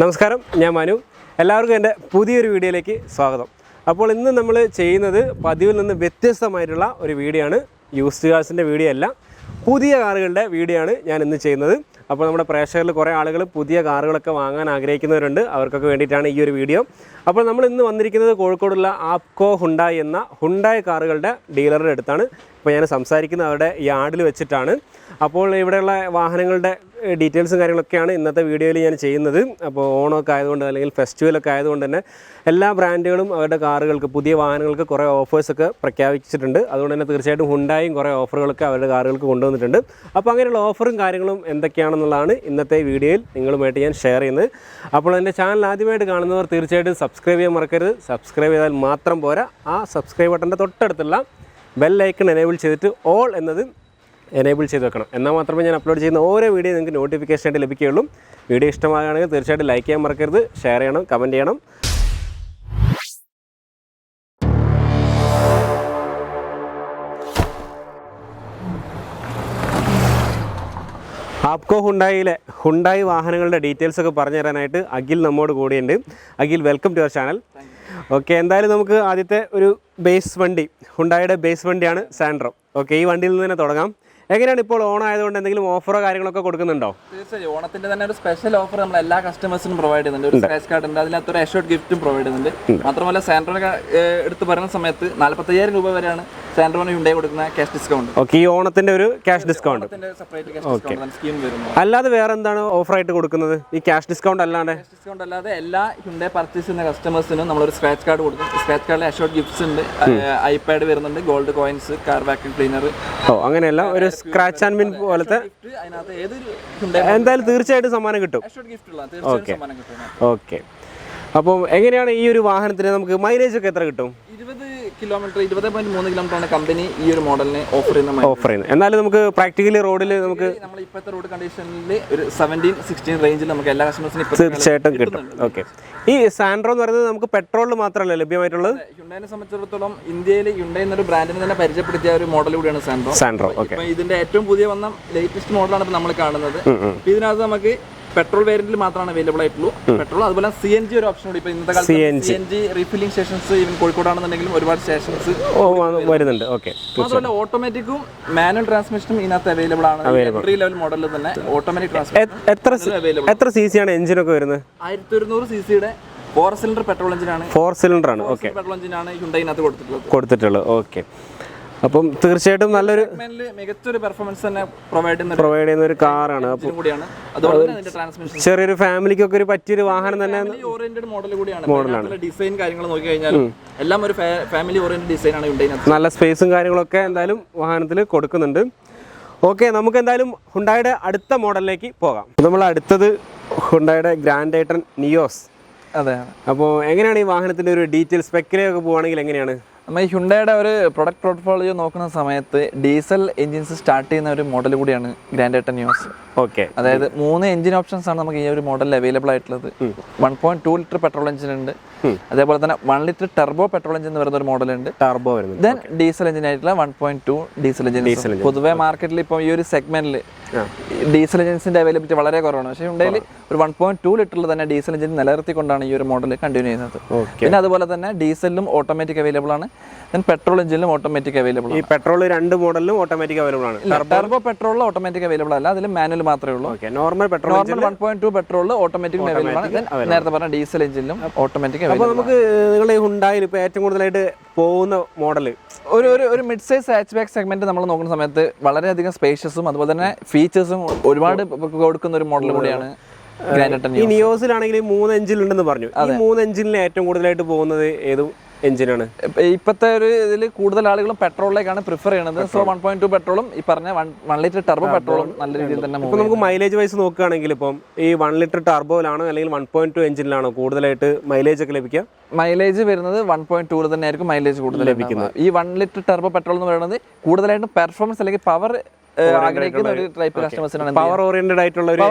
നമസ്കാരം, ഞാൻ മനു. എല്ലാവർക്കും എൻ്റെ പുതിയൊരു വീഡിയോയിലേക്ക് സ്വാഗതം. അപ്പോൾ ഇന്ന് നമ്മൾ ചെയ്യുന്നത് പതിവിൽ നിന്ന് വ്യത്യസ്തമായിട്ടുള്ള ഒരു വീഡിയോ ആണ്. യൂസ്ഡ് കാർസിൻ്റെ വീഡിയോ അല്ല, പുതിയ കാറുകളുടെ വീഡിയോ ആണ് ഞാൻ ഇന്ന് ചെയ്യുന്നത്. അപ്പോൾ നമ്മുടെ പ്രേക്ഷകരിൽ കുറേ ആളുകൾ പുതിയ കാറുകളൊക്കെ വാങ്ങാൻ ആഗ്രഹിക്കുന്നവരുണ്ട്. അവർക്കൊക്കെ വേണ്ടിയിട്ടാണ് ഈ ഒരു വീഡിയോ. അപ്പോൾ നമ്മൾ ഇന്ന് വന്നിരിക്കുന്നത് കോഴിക്കോടുള്ള ആപ്കോ ഹുണ്ടായി എന്ന ഹുണ്ടായി കാറുകളുടെ ഡീലറുടെ അടുത്താണ്. ഇപ്പോൾ ഞാൻ സംസാരിക്കുന്നത് അവരുടെ യാർഡിൽ വെച്ചിട്ടാണ്. അപ്പോൾ ഇവിടെയുള്ള വാഹനങ്ങളുടെ ഡീറ്റെയിൽസും കാര്യങ്ങളൊക്കെയാണ് ഇന്നത്തെ വീഡിയോയിൽ ഞാൻ ചെയ്യുന്നത്. അപ്പോൾ ഓണമൊക്കെ ആയതുകൊണ്ട് അല്ലെങ്കിൽ ഫെസ്റ്റിവലൊക്കെ ആയതുകൊണ്ട് തന്നെ എല്ലാ ബ്രാൻഡുകളും അവരുടെ കാറുകൾക്ക്, പുതിയ വാഹനങ്ങൾക്ക് കുറേ ഓഫേഴ്സൊക്കെ പ്രഖ്യാപിച്ചിട്ടുണ്ട്. അതുകൊണ്ട് തന്നെ തീർച്ചയായിട്ടും ഹുണ്ടായും കുറേ ഓഫറുകളൊക്കെ അവരുടെ കാറുകൾക്ക് കൊണ്ടുവന്നിട്ടുണ്ട്. അപ്പോൾ അങ്ങനെയുള്ള ഓഫറും കാര്യങ്ങളും എന്തൊക്കെയാണെന്നുള്ളതാണ് ഇന്നത്തെ വീഡിയോയിൽ നിങ്ങളുമായിട്ട് ഞാൻ ഷെയർ ചെയ്യുന്നത്. അപ്പോൾ എൻ്റെ ചാനൽ ആദ്യമായിട്ട് കാണുന്നവർ തീർച്ചയായിട്ടും സബ്സ്ക്രൈബ് ചെയ്യാൻ മറക്കരുത്. സബ്സ്ക്രൈബ് ചെയ്താൽ മാത്രം പോരാ, ആ സബ്സ്ക്രൈബ് ബട്ടൻ്റെ തൊട്ടടുത്തുള്ള ബെൽ ഐക്കൺ എനേബിൾ ചെയ്തിട്ട് ഓൾ എന്നത് എനേബിൾ ചെയ്ത് വെക്കണം. എന്നാൽ മാത്രമേ ഞാൻ അപ്ലോഡ് ചെയ്യുന്ന ഓരോ വീഡിയോ നിങ്ങൾക്ക് നോട്ടിഫിക്കേഷൻ ആയിട്ട് ലഭിക്കുകയുള്ളൂ. വീഡിയോ ഇഷ്ടമാകുകയാണെങ്കിൽ തീർച്ചയായിട്ടും ലൈക്ക് ചെയ്യാൻ മറക്കരുത്, ഷെയർ ചെയ്യണം, കമൻറ്റ് ചെയ്യണം. ആപ്കോ ഹുണ്ടായിലെ ഹുണ്ടായി വാഹനങ്ങളുടെ ഡീറ്റെയിൽസൊക്കെ പറഞ്ഞു തരാനായിട്ട് അഖിൽ നമ്മോട് കൂടിയുണ്ട്. Akhil, welcome to our channel. Okay, എന്തായാലും നമുക്ക് ആദ്യത്തെ ഒരു ബേസ് വണ്ടി, ഹുണ്ടായിയുടെ ബേസ് വണ്ടിയാണ് സാൻഡ്രോ. ഓക്കെ, ഈ വണ്ടിയിൽ നിന്ന് തന്നെ തുടങ്ങാം. എങ്ങനെയാണ് ഇപ്പോൾ ഓണം ആയതുകൊണ്ട് എന്തെങ്കിലും ഓഫറോ കാര്യങ്ങളൊക്കെ കൊടുക്കുന്നുണ്ടോ? തീർച്ചയായും ഓണത്തിന്റെ തന്നെ ഒരു സ്പെഷ്യൽ ഓഫർ നമ്മൾ എല്ലാ കസ്റ്റമേഴ്സിനും പ്രൊവൈഡ് ചെയ്യുന്നുണ്ട്. ഒരു സ്ക്രാച്ച് കാർഡ് ഉണ്ട്, അതിനകത്ത് ഒരു അഷോർഡ് ഗിഫ്റ്റും പ്രൊവൈഡ് ചെയ്യുന്നുണ്ട്. മാത്രമല്ല സാൻഡ്രോനെ എടുത്ത് പറയുന്ന സമയത്ത് 45,000 രൂപ വരെയാണ് സാൻഡ്രോന് ഹുണ്ടായി കൊടുക്കുന്ന ക്യാഷ് ഡിസ്കൗണ്ട്. ഓക്കെ, ഈ ഓണത്തിന്റെ ഒരു ക്യാഷ് ഡിസ്കൗണ്ട് സ്കീം വരുന്നു. അല്ലാതെ വേറെ എന്താണ് ഓഫറായിട്ട് കൊടുക്കുന്നത് ഈ ക്യാഷ് ഡിസ്കൗണ്ട് അല്ലാതെ? ക്യാഷ് ഡിസ്കൗണ്ട് അല്ലാതെ എല്ലാ ഹുണ്ടായി പർച്ചേസ് ചെയ്യുന്ന കസ്റ്റമേഴ്സിനും നമ്മളൊരു സ്ക്രാച്ച് കാർഡ് കൊടുക്കും. സ്ക്രാച്ച് കാർഡിൽ അഷോർഡ് ഗിഫ്റ്റ്സ് ഉണ്ട്, ഐപാഡ് വരുന്നുണ്ട്, gold coins, car vacuum cleaner. അങ്ങനെയല്ല, ഒരു സ്ക്രാച്ച് ആൻഡ് വിൻ പോലത്തെ എന്തായാലും തീർച്ചയായിട്ടും സമ്മാനം കിട്ടും. Okay okay. അപ്പോൾ എങ്ങനെയാണ് ഈ ഒരു വാഹനത്തിന് നമുക്ക് മൈലേജ് ഒക്കെ എത്ര കിട്ടും? 20.3 കിലോമീറ്ററാണ് കമ്പനി ഈ ഒരു മോഡലിന് ഓഫർ ചെയ്യുന്നത്. എന്നാലും നമുക്ക് പ്രാക്ടിക്കലി റോഡിൽ നമുക്ക് നമ്മൾ ഇപ്പോഴത്തെ റോഡ് കണ്ടീഷനിൽ ഒരു 17-16 റേഞ്ചിൽ നമുക്ക് എല്ലാ കസ്റ്റമേഴ്സിനും തീർച്ചയായിട്ടും കിട്ടും. ഓക്കെ, ഈ സാൻഡ്രോ എന്ന് പറയുന്നത് നമുക്ക് പെട്രോളിൽ മാത്രമല്ല ലഭ്യമായിട്ടുള്ളത്. ഹ്യുണ്ടായിനെ സംബന്ധിച്ചിടത്തോളം ഇന്ത്യയിൽ ഹ്യുണ്ടായി എന്നൊരു ബ്രാൻഡിനെ തന്നെ പരിചയപ്പെടുത്തിയ ഒരു മോഡൽ കൂടിയാണ് സാൻഡ്രോ. ഓക്കെ, ഇതിന്റെ ഏറ്റവും പുതിയ വന്ന ലേറ്റസ്റ്റ് മോഡലാണ് ഇപ്പോൾ നമ്മൾ കാണുന്നത്. ഇതിനകത്ത് നമുക്ക് പെട്രോൾ വേരിയന്റിൽ മാത്രമാണ് അവൈലബിൾ ആയിട്ടുള്ളൂ. പെട്രോൾ അതുപോലെ CNG ഒരു ഓപ്ഷൻ കൂടി. ഇപ്പോൾ ഇന്നത്തെ കാലത്ത് CNG റീഫില്ലിംഗ് സ്റ്റേഷൻസ് ഈവൻ കോഴിക്കോടാണെന്നുണ്ടെങ്കിലും ഒരുപാട് സ്റ്റേഷൻസ് വരുന്നുണ്ട്. ഓക്കെ, മാത്രമല്ല ഓട്ടോമാറ്റിക്കും മാനുവൽ ട്രാൻസ്മിഷനും ഇതിനകത്ത് അവൈലബിൾ ആണ്. എൻട്രി ലെവൽ മോഡലിൽ തന്നെ ഓട്ടോമാറ്റിക് ട്രാൻസ്മിഷൻ. എത്ര CC ആണ് എഞ്ചിനൊക്കെ വരുന്നത്? 1100 CCയുടെ 4 സിലിണ്ടർ പെട്രോൾ എഞ്ചിനാണ്. 4 സിലിണ്ടർ ആണ്. ഓക്കെ, പെട്രോൾ എഞ്ചിനാണ് ഹ്യുണ്ടായിനകത്ത് കൊടുത്തിട്ടുള്ളത്. ഓക്കെ, അപ്പം തീർച്ചയായിട്ടും നല്ലൊരു മികച്ചൊരു പെർഫോമൻസ് തന്നെ പ്രൊവൈഡ് ചെയ്യുന്ന ഒരു കാറാണ്. ചെറിയൊരു ഫാമിലിക്കൊക്കെ ഒരു പറ്റിയൊരു വാഹനം തന്നെ. ഓറിയന്റഡ് മോഡൽ കൂടിയാണ്. ഡിസൈൻ കാര്യങ്ങൾ നോക്കി കഴിഞ്ഞാൽ എല്ലാം ഒരു ഫാമിലി ഓറിയന്റഡ് ഡിസൈൻ ആണ് ഹ്യുണ്ടായിനകത്ത്. നല്ല സ്പേസും കാര്യങ്ങളൊക്കെ എന്തായാലും വാഹനത്തിൽ കൊടുക്കുന്നുണ്ട്. ഓക്കെ, നമുക്ക് എന്തായാലും ഹുണ്ടായിയുടെ അടുത്ത മോഡലിലേക്ക് പോകാം. നമ്മൾ അടുത്തത് ഹുണ്ടായിയുടെ ഗ്രാൻഡ് ഐട്ടൺ നിയോസ്. അതെ. അപ്പോൾ എങ്ങനെയാണ് ഈ വാഹനത്തിൻ്റെ ഒരു ഡീറ്റെയിൽ സ്പെക്കിലേക്ക് പോവുകയാണെങ്കിൽ എങ്ങനെയാണ്? നമ്മൾ ഈ ഹ്യുണ്ടായിയുടെ ഒരു പ്രൊഡക്റ്റ് പോർട്ട്ഫോളിയോ നോക്കുന്ന സമയത്ത് ഡീസൽ എഞ്ചിൻസ് സ്റ്റാർട്ട് ചെയ്യുന്ന ഒരു മോഡൽ കൂടിയാണ് ഗ്രാൻഡ് ഐട്ടൺ നിയോസ്. ഓക്കെ, അതായത് 3 എഞ്ചിൻ ഓപ്ഷൻസ് ആണ് നമുക്ക് ഈ ഒരു മോഡലിൽ അവൈലബിൾ ആയിട്ടുള്ളത്. 1.2 ലിറ്റർ പെട്രോൾ എഞ്ചിൻ ഉണ്ട്, അതേപോലെ തന്നെ 1 ലിറ്റർ ടെർബോ പെട്രോൾ എഞ്ചിൻ എന്ന് പറയുന്ന ഒരു മോഡൽ ഉണ്ട്. ടർബോ വരുന്നത്. ദെൻ ഡീസൽ എഞ്ചിൻ ആയിട്ടുള്ള 1.2 ഡീസൽ എഞ്ചിൻ. പൊതുവെ മാർക്കറ്റിൽ ഇപ്പോൾ ഈ ഒരു സെഗ്മെന്റിൽ ഡീസൽ എഞ്ചിൻസിന്റെ അവൈലബിലിറ്റി വളരെ കുറവാണ്. പക്ഷേ ഹ്യുണ്ടായിൽ ഒരു 1.2 ലിറ്ററിൽ തന്നെ ഡീസൽ എഞ്ചിൻ നിലനിർത്തിക്കൊണ്ടാണ് ഈ ഒരു മോഡൽ കണ്ടിന്യൂ ചെയ്യുന്നത്. പിന്നെ അതുപോലെ തന്നെ ഡീസലിലും ഓട്ടോമാറ്റിക് അവൈലബിൾ ആണ്, ദെൻ പെട്രോൾ എഞ്ചിനിലും ഓട്ടോമാറ്റിക് അവൈലബിൾ ആണ്. ഈ പെട്രോൾ 2 മോഡലിലും ഓട്ടോമാറ്റിക് അവൈലബിൾ ആണ്. ടർബോ പെട്രോളിൽ ഓട്ടോമാറ്റിക് അവൈലബിൾ അല്ല, അതിൽ മാനുവൽ മാത്രമേ ഉള്ളൂ. നോർമൽ പെട്രോൾ 1.2 പെട്രോളിൽ ഓട്ടോമാറ്റിക് അവൈലബിൾ ആണ്. നേരത്തെ പറഞ്ഞ ഡീസൽ എഞ്ചിനിലും ഓട്ടോമാറ്റിക് അവൈലബിൾ. അപ്പോൾ നമുക്ക് നിങ്ങളുടെ ഹുണ്ടായിൽ ഇപ്പോൾ ഏറ്റവും കൂടുതലായിട്ട് പോകുന്ന മോഡൽ ഒരു mid size hatch back segment നമ്മൾ നോക്കുന്ന സമയത്ത് വളരെയധികം സ്പേഷ്യസും അതുപോലെ തന്നെ ഫീച്ചേഴ്സും ഒരുപാട് കൊടുക്കുന്ന ഒരു മോഡൽ കൂടിയാണ് ഗ്രാൻഡ് ഐട്ടൺ. ഈ നിയോസിലാണെങ്കിൽ 3 എഞ്ചിൻ ഉണ്ടെന്ന് പറഞ്ഞു. ഈ 3 എഞ്ചിനിൽ ഏറ്റവും കൂടുതലായിട്ട് പോകുന്നത് ഏത് എഞ്ചിനാണ്? ഇപ്പോഴത്തെ ഒരു ഇതിൽ കൂടുതൽ ആളുകളും പെട്രോളിലേക്കാണ് പ്രിഫർ ചെയ്യുന്നത്. സോ 1.2 പെട്രോളും ഈ പറഞ്ഞ 1 ലിറ്റർ ടർബോ പെട്രോളും നല്ല രീതിയിൽ തന്നെ. ഇപ്പോൾ നമുക്ക് മൈലേജ് വൈസ് നോക്കുകയാണെങ്കിൽ ഇപ്പം ഈ 1 ലിറ്റർ ടർബോയിലാണോ അല്ലെങ്കിൽ 1.2 എഞ്ചിനിലാണോ കൂടുതലായിട്ട് മൈലേജ് ഒക്കെ ലഭിക്കുക? മൈലേജ് വരുന്നത് 1.2 തന്നെ ആയിരിക്കും മൈലേജ് കൂടുതൽ ലഭിക്കുന്നത്. ഈ 1 ലിറ്റർ ടർബോ പെട്രോൾ എന്ന് പറയുന്നത് കൂടുതലായിട്ടും പെർഫോമൻസ് അല്ലെങ്കിൽ പവർ ആഗ്രഹിക്കുന്ന ഒരു ടൈപ്പ് കസ്റ്റമേഴ്സിനാണ്. പവർ ഓറിയന്റഡ് ആയിട്ടുള്ള ഒരു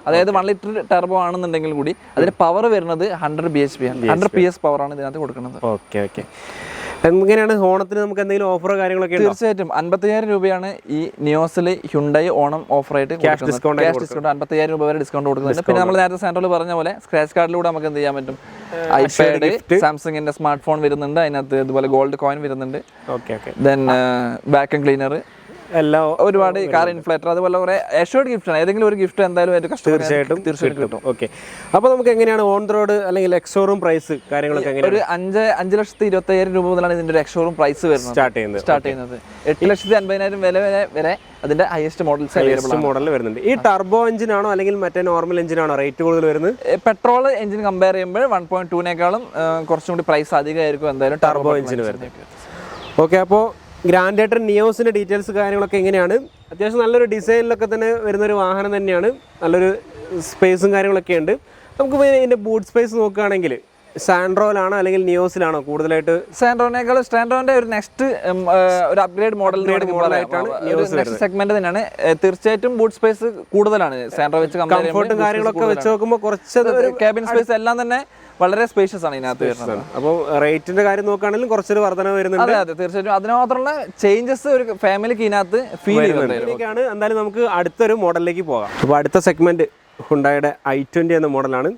അതായത് 1 ലിറ്റർ ടർബോ ആണെന്നുണ്ടെങ്കിൽ കൂടി അതിന്റെ പവർ വരുന്നത് 100 bhp ആണ്. 100 PS പവർ ആണ് ഇതിനകത്ത് കൊടുക്കുന്നത്. Okay okay. എങ്ങനെയാണ് ഓണത്തിന് നമുക്ക് എന്തെങ്കിലും ഓഫറോ കാര്യങ്ങളൊക്കെ ഉണ്ടോ? തീർച്ചയായിട്ടും 55,000 രൂപയാണ് ഈ നിയോസിൽ ഹ്യുണ്ടായി ഓണം ഓഫറായിട്ട് ക്യാഷ് ഡിസ്കൗണ്ട് 55,000 രൂപ വരെ ഡിസ്കൗണ്ട് കൊടുക്കുന്നുണ്ട്. പിന്നെ നമ്മൾ നേരത്തെ സാൻഡ്രോയിൽ പറഞ്ഞ പോലെ സ്ക്രാച്ച് കാർഡിലൂടെ നമുക്ക് എന്ത് ചെയ്യാൻ പറ്റും, ഐപാഡ്, സാംസങ്ങിന്റെ സ്മാർട്ട് ഫോൺ വരുന്നുണ്ട്, അതിനകത്ത് ഇതുപോലെ ഗോൾഡ് കോയിൻ വരുന്നുണ്ട്, ദെൻ വാക്യൂം ക്ലീനർ, എല്ലാം ഒരുപാട് കാർ ഇൻഫ്ലേറ്റർ, അതുപോലെ കുറെ അഷ്വർഡ് ഗിഫ്റ്റ് ആണ്. ഏതെങ്കിലും ഒരു ഗിഫ്റ്റ് എന്തായാലും തീർച്ചയായിട്ടും കിട്ടും. ഓക്കെ, അപ്പോൾ നമുക്ക് എങ്ങനെയാണ് ഓൺ ദ റോഡ് അല്ലെങ്കിൽ എക്സ്ഷോറൂം പ്രൈസ് കാര്യങ്ങളൊക്കെ എങ്ങനെയാണ്? ഒരു 5,25,000 രൂപ മുതലാണ് ഇതിന്റെ ഒരു എക്സ്ഷോറൂം പ്രൈസ് വരുന്നത്, സ്റ്റാർട്ട് ചെയ്യുന്നത്. 8,50,000 വരെ അതിന്റെ ഹയസ്റ്റ് മോഡൽസ് അവൈലബിൾ ആണ്. മോഡൽ വരുന്നുണ്ട്. ഈ ടർബോ എഞ്ചിൻ ആണോ അല്ലെങ്കിൽ മറ്റേ നോർമൽ എഞ്ചിൻ ആണോ റേറ്റ് കൂടുതൽ വരുന്നത്? പെട്രോൾ എഞ്ചിൻ കമ്പയർ ചെയ്യുമ്പോൾ 1.2നേക്കാളും കുറച്ചും കൂടി പ്രൈസ് അധികമായിരിക്കും എന്തായാലും ടർബോ എഞ്ചിന് വരുന്നത്. ഓക്കെ, അപ്പോൾ ഗ്രാൻഡേറ്റർ നിയോസിൻ്റെ ഡീറ്റെയിൽസ് കാര്യങ്ങളൊക്കെ എങ്ങനെയാണ്? അത്യാവശ്യം നല്ലൊരു ഡിസൈനിലൊക്കെ തന്നെ വരുന്നൊരു വാഹനം തന്നെയാണ്, നല്ലൊരു സ്പേസും കാര്യങ്ങളൊക്കെ ഉണ്ട്. നമുക്ക് ഇതിൻ്റെ ബൂട്ട് സ്പേസ് നോക്കുകയാണെങ്കിൽ സാൻഡ്രോയിലാണോ അല്ലെങ്കിൽ നിയോസിലാണോ കൂടുതലായിട്ട്? സാൻഡ്രോന്റെ ഒരു നെക്സ്റ്റ് ഒരു അപ്ഗ്രേഡ് മോഡലായിട്ടാണ് സെഗ്മെന്റ് തന്നെയാണ്. തീർച്ചയായിട്ടും ബൂട്ട് സ്പേസ് കൂടുതലാണ് സാൻഡ്രോ വെച്ച് കമ്പയർ ചെയ്യുമ്പോൾ. കംഫർട്ടും കാര്യങ്ങളൊക്കെ വെച്ച് നോക്കുമ്പോൾ കുറച്ച് ക്യാബിൻ സ്പേസ് എല്ലാം തന്നെ വളരെ സ്പേഷ്യസ് ആണ് ഇതിനകത്ത് വരുന്നത്. അപ്പോൾ റേറ്റിന്റെ കാര്യം നോക്കുകയാണെങ്കിലും കുറച്ചൊരു വർധന വരുന്നുണ്ട്. അതെ, തീർച്ചയായിട്ടും അതിന് മാത്രമുള്ള ചേഞ്ചസ് ഒരു ഫാമിലിക്ക് ഇതിനകത്ത് ഫീൽ ചെയ്യുന്നുണ്ട്. എന്തായാലും നമുക്ക് അടുത്തൊരു മോഡലിലേക്ക് പോകാം. അപ്പോൾ അടുത്ത സെഗ്മെന്റ് ഹുണ്ടായുടെ i20 എന്ന മോഡലാണ്.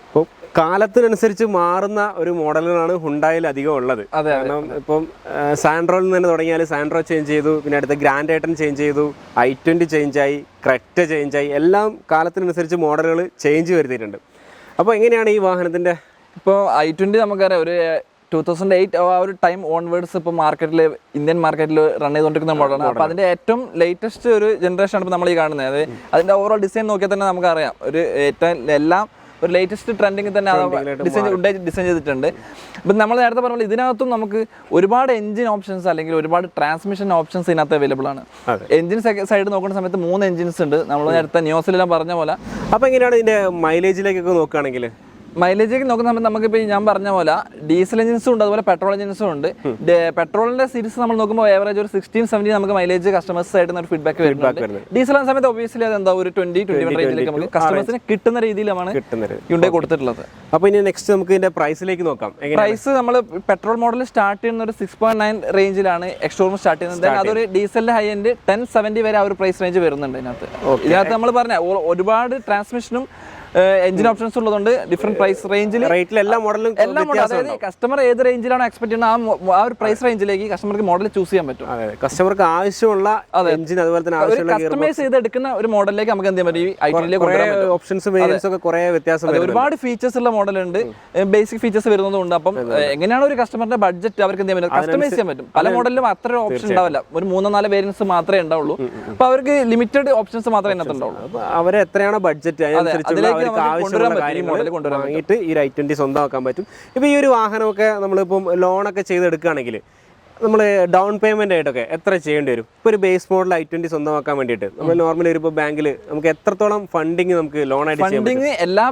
ഇപ്പോൾ കാലത്തിനനുസരിച്ച് മാറുന്ന ഒരു മോഡലുകളാണ് ഹുണ്ടായിൽ അധികം ഉള്ളത്. കാരണം ഇപ്പം സാൻഡ്രോയിൽ നിന്ന് തന്നെ തുടങ്ങിയാൽ സാൻഡ്രോ ചേഞ്ച് ചെയ്തു, പിന്നെ അടുത്ത ഗ്രാൻഡ് ഐറ്റൺ ചേഞ്ച് ചെയ്തു, i20 ചേഞ്ചായി, ക്രെറ്റ ചേഞ്ചായി, എല്ലാം കാലത്തിനനുസരിച്ച് മോഡലുകൾ ചേഞ്ച് വരുത്തിയിട്ടുണ്ട്. അപ്പോൾ എങ്ങനെയാണ് ഈ വാഹനത്തിൻ്റെ? ഇപ്പോൾ i20 നമുക്കറിയാം ഒരു 2008 ആ ഒരു ടൈം ഓൺവേർഡ്സ് ഇപ്പോൾ മാർക്കറ്റിൽ ഇന്ത്യൻ മാർക്കറ്റിൽ റൺ ചെയ്തുകൊണ്ടിരിക്കുന്ന മോഡലാണ്. അപ്പോൾ അതിൻ്റെ ഏറ്റവും ലേറ്റസ്റ്റ് ഒരു ജനറേഷനാണ് ഇപ്പോൾ നമ്മൾ ഈ കാണുന്നത്. അത് അതിൻ്റെ ഓവറോൾ ഡിസൈൻ നോക്കിയാൽ തന്നെ നമുക്കറിയാം ഒരു ഏറ്റവും എല്ലാം ഒരു ലേറ്റസ്റ്റ് ട്രെൻഡിങ് തന്നെ ഡിസൈൻ ചെയ്തിട്ടുണ്ട്. ഇപ്പം നമ്മൾ നേരത്തെ പറഞ്ഞ ഇതിനകത്തും നമുക്ക് ഒരുപാട് എഞ്ചിൻ ഓപ്ഷൻസ് അല്ലെങ്കിൽ ഒരുപാട് ട്രാൻസ്മിഷൻ ഓപ്ഷൻസ് ഇതിനകത്ത് അവൈലബിൾ ആണ്. എഞ്ചിൻ സൈഡ് നോക്കുന്ന സമയത്ത് 3 എഞ്ചിൻസ് ഉണ്ട്, നമ്മൾ നേരത്തെ ന്യൂസിലെല്ലാം പറഞ്ഞ പോലെ. അപ്പോൾ എങ്ങനെയാണ് ഇതിൻ്റെ മൈലേജിലേക്കൊക്കെ നോക്കുകയാണെങ്കിൽ? മൈലേജ് നോക്കുന്ന സമയത്ത് നമുക്കിപ്പോൾ ഞാൻ പറഞ്ഞ പോലെ ഡീസൽ എഞ്ചിൻസും ഉണ്ട്, അതുപോലെ പെട്രോൾ എഞ്ചിൻസും ഉണ്ട്. പെട്രോളിന്റെ സീരീസ് നമ്മൾ നോക്കുമ്പോൾ ഏവറേജ് ഒരു 16-17 നമുക്ക് മൈലേജ് കസ്റ്റമേഴ്സ് ആയിട്ട് ഒരു ഫീഡ്ബാക്ക് വരുന്നുണ്ട്. ഡീസൽ എന്ന സമയത്ത് ഒബ്വിയസ്ലി അത് എന്താ ഒരു 20-21 റേഞ്ചിലേക്ക് നമുക്ക് കസ്റ്റമേഴ്സിന് കിട്ടുന്ന രീതിയിലാണ് ഹ്യുണ്ടായി കൊടുത്തിട്ടുള്ളത്. അപ്പോൾ ഇനി നെക്സ്റ്റ് നമുക്ക് ഇതിന്റെ പ്രൈസിലേക്ക് നോക്കാം. പ്രൈസ് നമ്മൾ പെട്രോൾ മോഡൽ സ്റ്റാർട്ട് ചെയ്യുന്ന ഒരു 6.9 റേഞ്ചിലാണ് എക്സ്ഷോറൂം സ്റ്റാർട്ട് ചെയ്യുന്നത്. അതൊരു ഡീസലിന്റെ ഹൈ എൻഡ് 1070 വരെ ആ ഒരു പ്രൈസ് റേഞ്ച് വരുന്നുണ്ട്. ഇതിനകത്ത് നമ്മൾ പറഞ്ഞ ഒരുപാട് ട്രാൻസ്മിഷനും എഞ്ചിൻ ഓപ്ഷൻസ് ഉള്ളതുകൊണ്ട് ഡിഫറെന്റ് പ്രൈസ് റേഞ്ചിൽ എല്ലാ മോഡലും അതായത് കസ്റ്റമർ ഏത് റേഞ്ചിലാണോ എക്സ്പെക്ട് ചെയ്യുന്നത് ആ ഒരു പ്രൈസ് റേഞ്ചിലേക്ക് കസ്റ്റമർക്ക് മോഡൽ ചൂസ് ചെയ്യാൻ പറ്റും. കസ്റ്റമർക്ക് ആവശ്യമുള്ള എഞ്ചിൻ അതുപോലെ തന്നെ കസ്റ്റമൈസ് ചെയ്തെടുക്കുന്ന ഒരു മോഡലിലേക്ക് നമുക്ക് എന്ത് ചെയ്യാൻ പറ്റും. ഓപ്ഷൻസ് വേരിയൻസ് ഒക്കെ കുറേ വ്യത്യാസം, ഒരുപാട് ഫീച്ചേഴ്സ് ഉള്ള മോഡലുണ്ട്, ബേസിക് ഫീച്ചേഴ്സ് വരുന്നതുകൊണ്ട്. അപ്പം എങ്ങനെയാണ് ഒരു കസ്റ്റമറിന്റെ ബഡ്ജറ്റ് അവർക്ക് എന്ത് ചെയ്യാൻ പറ്റും, കസ്റ്റമൈസ് ചെയ്യാൻ പറ്റും. പല മോഡലിലും അത്ര ഓപ്ഷൻ ഉണ്ടാവില്ല, ഒരു 3-4 വേരിയൻസ് മാത്രമേ ഉണ്ടാവുള്ളൂ. അപ്പൊ അവർക്ക് ലിമിറ്റഡ് ഓപ്ഷൻസ് മാത്രമേ അതിനകത്ത് ഉണ്ടാവുള്ളൂ. അവർ എത്രയാണോ ബഡ്ജറ്റ് വാങ്ങിയിട്ട് ഈ i20 സ്വന്തമാക്കാൻ പറ്റും. ഇപ്പോൾ ഈ ഒരു വാഹനമൊക്കെ നമ്മളിപ്പം ലോണൊക്കെ ചെയ്തെടുക്കുകയാണെങ്കിൽ നമ്മൾ ഡൗൺ പേയ്മെന്റ് ആയിട്ടൊക്കെ എത്ര ചെയ്യേണ്ടി വരും? ഇപ്പോൾ ഒരു ബേസ് മോഡൽ i20 സ്വന്തമാക്കാൻ വേണ്ടിയിട്ട് നമ്മൾ നോർമലി ഒരു ബാങ്കിൽ നമുക്ക് എത്രത്തോളം ഫണ്ടിങ് നമുക്ക് ലോൺ ആയിട്ട് ചെയ്യാൻ പറ്റും? ഫണ്ടിങ് എല്ലാ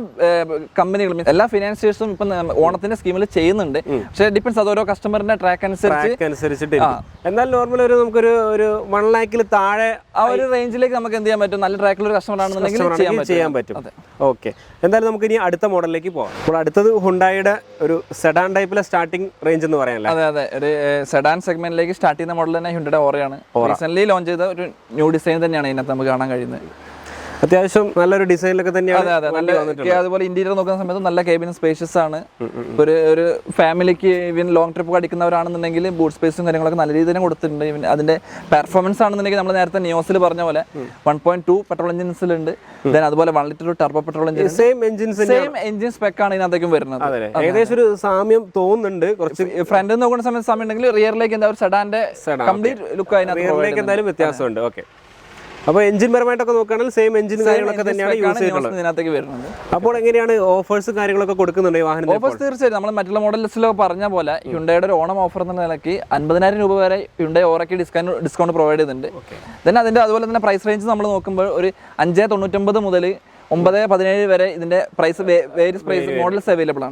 കമ്പനികളും എല്ലാ ഫിനാൻസിയേഴ്സും ഇപ്പം ഓണത്തിന്റെ സ്കീമിൽ ചെയ്യുന്നുണ്ട്. പക്ഷേ ഡിപ്പെൻസ് അത് ഓരോ കസ്റ്റമറിന്റെ ട്രാക്ക് അനുസരിച്ചിട്ട്. എന്നാൽ നോർമൽ ഒരു നമുക്കൊരു 1 lakhൽ താഴെ ആ ഒരു റേഞ്ചിലേക്ക് നമുക്ക് എന്ത് ചെയ്യാൻ പറ്റും, നല്ല ട്രാക്കിലുള്ള കസ്റ്റമർ ആണെന്നുണ്ടെങ്കിൽ ചെയ്യാൻ പറ്റും. ഓക്കെ, എന്തായാലും നമുക്ക് ഇനി അടുത്ത മോഡലിലേക്ക് പോകാം. അപ്പോൾ അടുത്തത് ഹുണ്ടായുടെ ഒരു സെഡാൻ ടൈപ്പിലെ സ്റ്റാർട്ടിംഗ് റേഞ്ച് എന്ന് പറയാനല്ലേ? അതെ, ഒരു സെഡാൻ സെഗ്മെന്റിലേക്ക് സ്റ്റാർട്ട് ചെയ്യുന്ന മോഡൽ തന്നെ ഹ്യുണ്ടായുടെ ഓറയാണ്. റീസെന്റ് ലോഞ്ച് ചെയ്ത ഒരു ന്യൂ ഡിസൈൻ തന്നെയാണ് ഇതിനകത്ത് നമുക്ക് കാണാൻ കഴിയുന്നത്. അത്യാവശ്യം നല്ലൊരു ഡിസൈനിലൊക്കെ തന്നെയാണ്. അതുപോലെ ഇന്റീരിയർ നോക്കുന്ന സമയത്ത് നല്ല കേബിൻ സ്പേഷ്യസ് ആണ്. ഒരു ഫാമിലിക്ക് ഈവൻ ലോങ് ട്രിപ്പ് അടിക്കുന്നവരാണെന്നുണ്ടെങ്കിൽ ബൂട്ട് സ്പേസും കാര്യങ്ങളൊക്കെ നല്ല രീതിയിൽ തന്നെ കൊടുത്തിട്ടുണ്ട്. ഈവൻ അതിന്റെ പെർഫോമൻസ് ആണെന്നുണ്ടെങ്കിൽ നമ്മൾ നേരത്തെ നിയോസിൽ പറഞ്ഞ പോലെ 1.2 പെട്രോൾ എഞ്ചിൻസിലുണ്ട്. ദെൻ അതുപോലെ 1 litre turbo petrol engine, same engine spec ആണ് ഇതിനകത്തേക്കും വരുന്നത്. ഏകദേശം ഒരു സാമ്യം തോന്നുന്നുണ്ട്. കുറച്ച് ഫ്രണ്ട് നോക്കുന്ന സമയത്ത് സാമ്യം ഉണ്ടെങ്കിൽ റിയറിലേക്ക് എന്താ ഒരു സെഡാന്റെ കംപ്ലീറ്റ് ലുക്ക് അതിനകത്ത് എന്തായാലും വ്യത്യാസമുണ്ട്. ഓക്കെ, അപ്പോൾ എഞ്ചിൻ പരമായിട്ടൊക്കെ നോക്കുകയാണെങ്കിൽ സെയിം എഞ്ചിൻ കാര്യങ്ങളൊക്കെ തന്നെയാണ് യൂസ് ചെയ്യുന്നത്. അപ്പോൾ എങ്ങനെയാണ് ഓഫേഴ്സ് കാര്യങ്ങളൊക്കെ കൊടുക്കുന്നുണ്ട് ഈ വാഹനം? ഓഫേഴ്സ് തീർച്ചയായും നമ്മൾ മറ്റുള്ള മോഡൽസിലൊക്കെ പറഞ്ഞ പോലെ ഹ്യുണ്ടായുടെ ഒരു ഓണം ഓഫർ എന്ന നിലയ്ക്ക് 50,000 രൂപ വരെ ഹ്യുണ്ടായി ഓറയ്ക്ക് ഡിസ്കൗണ്ട് പ്രൊവൈഡ് ചെയ്യുന്നുണ്ട്. ദെൻ അതിന്റെ അതുപോലെ തന്നെ പ്രൈസ് റേഞ്ച് നമ്മൾ നോക്കുമ്പോൾ ഒരു 599 മുതൽ 917 വരെ ഇതിന്റെ price various price models available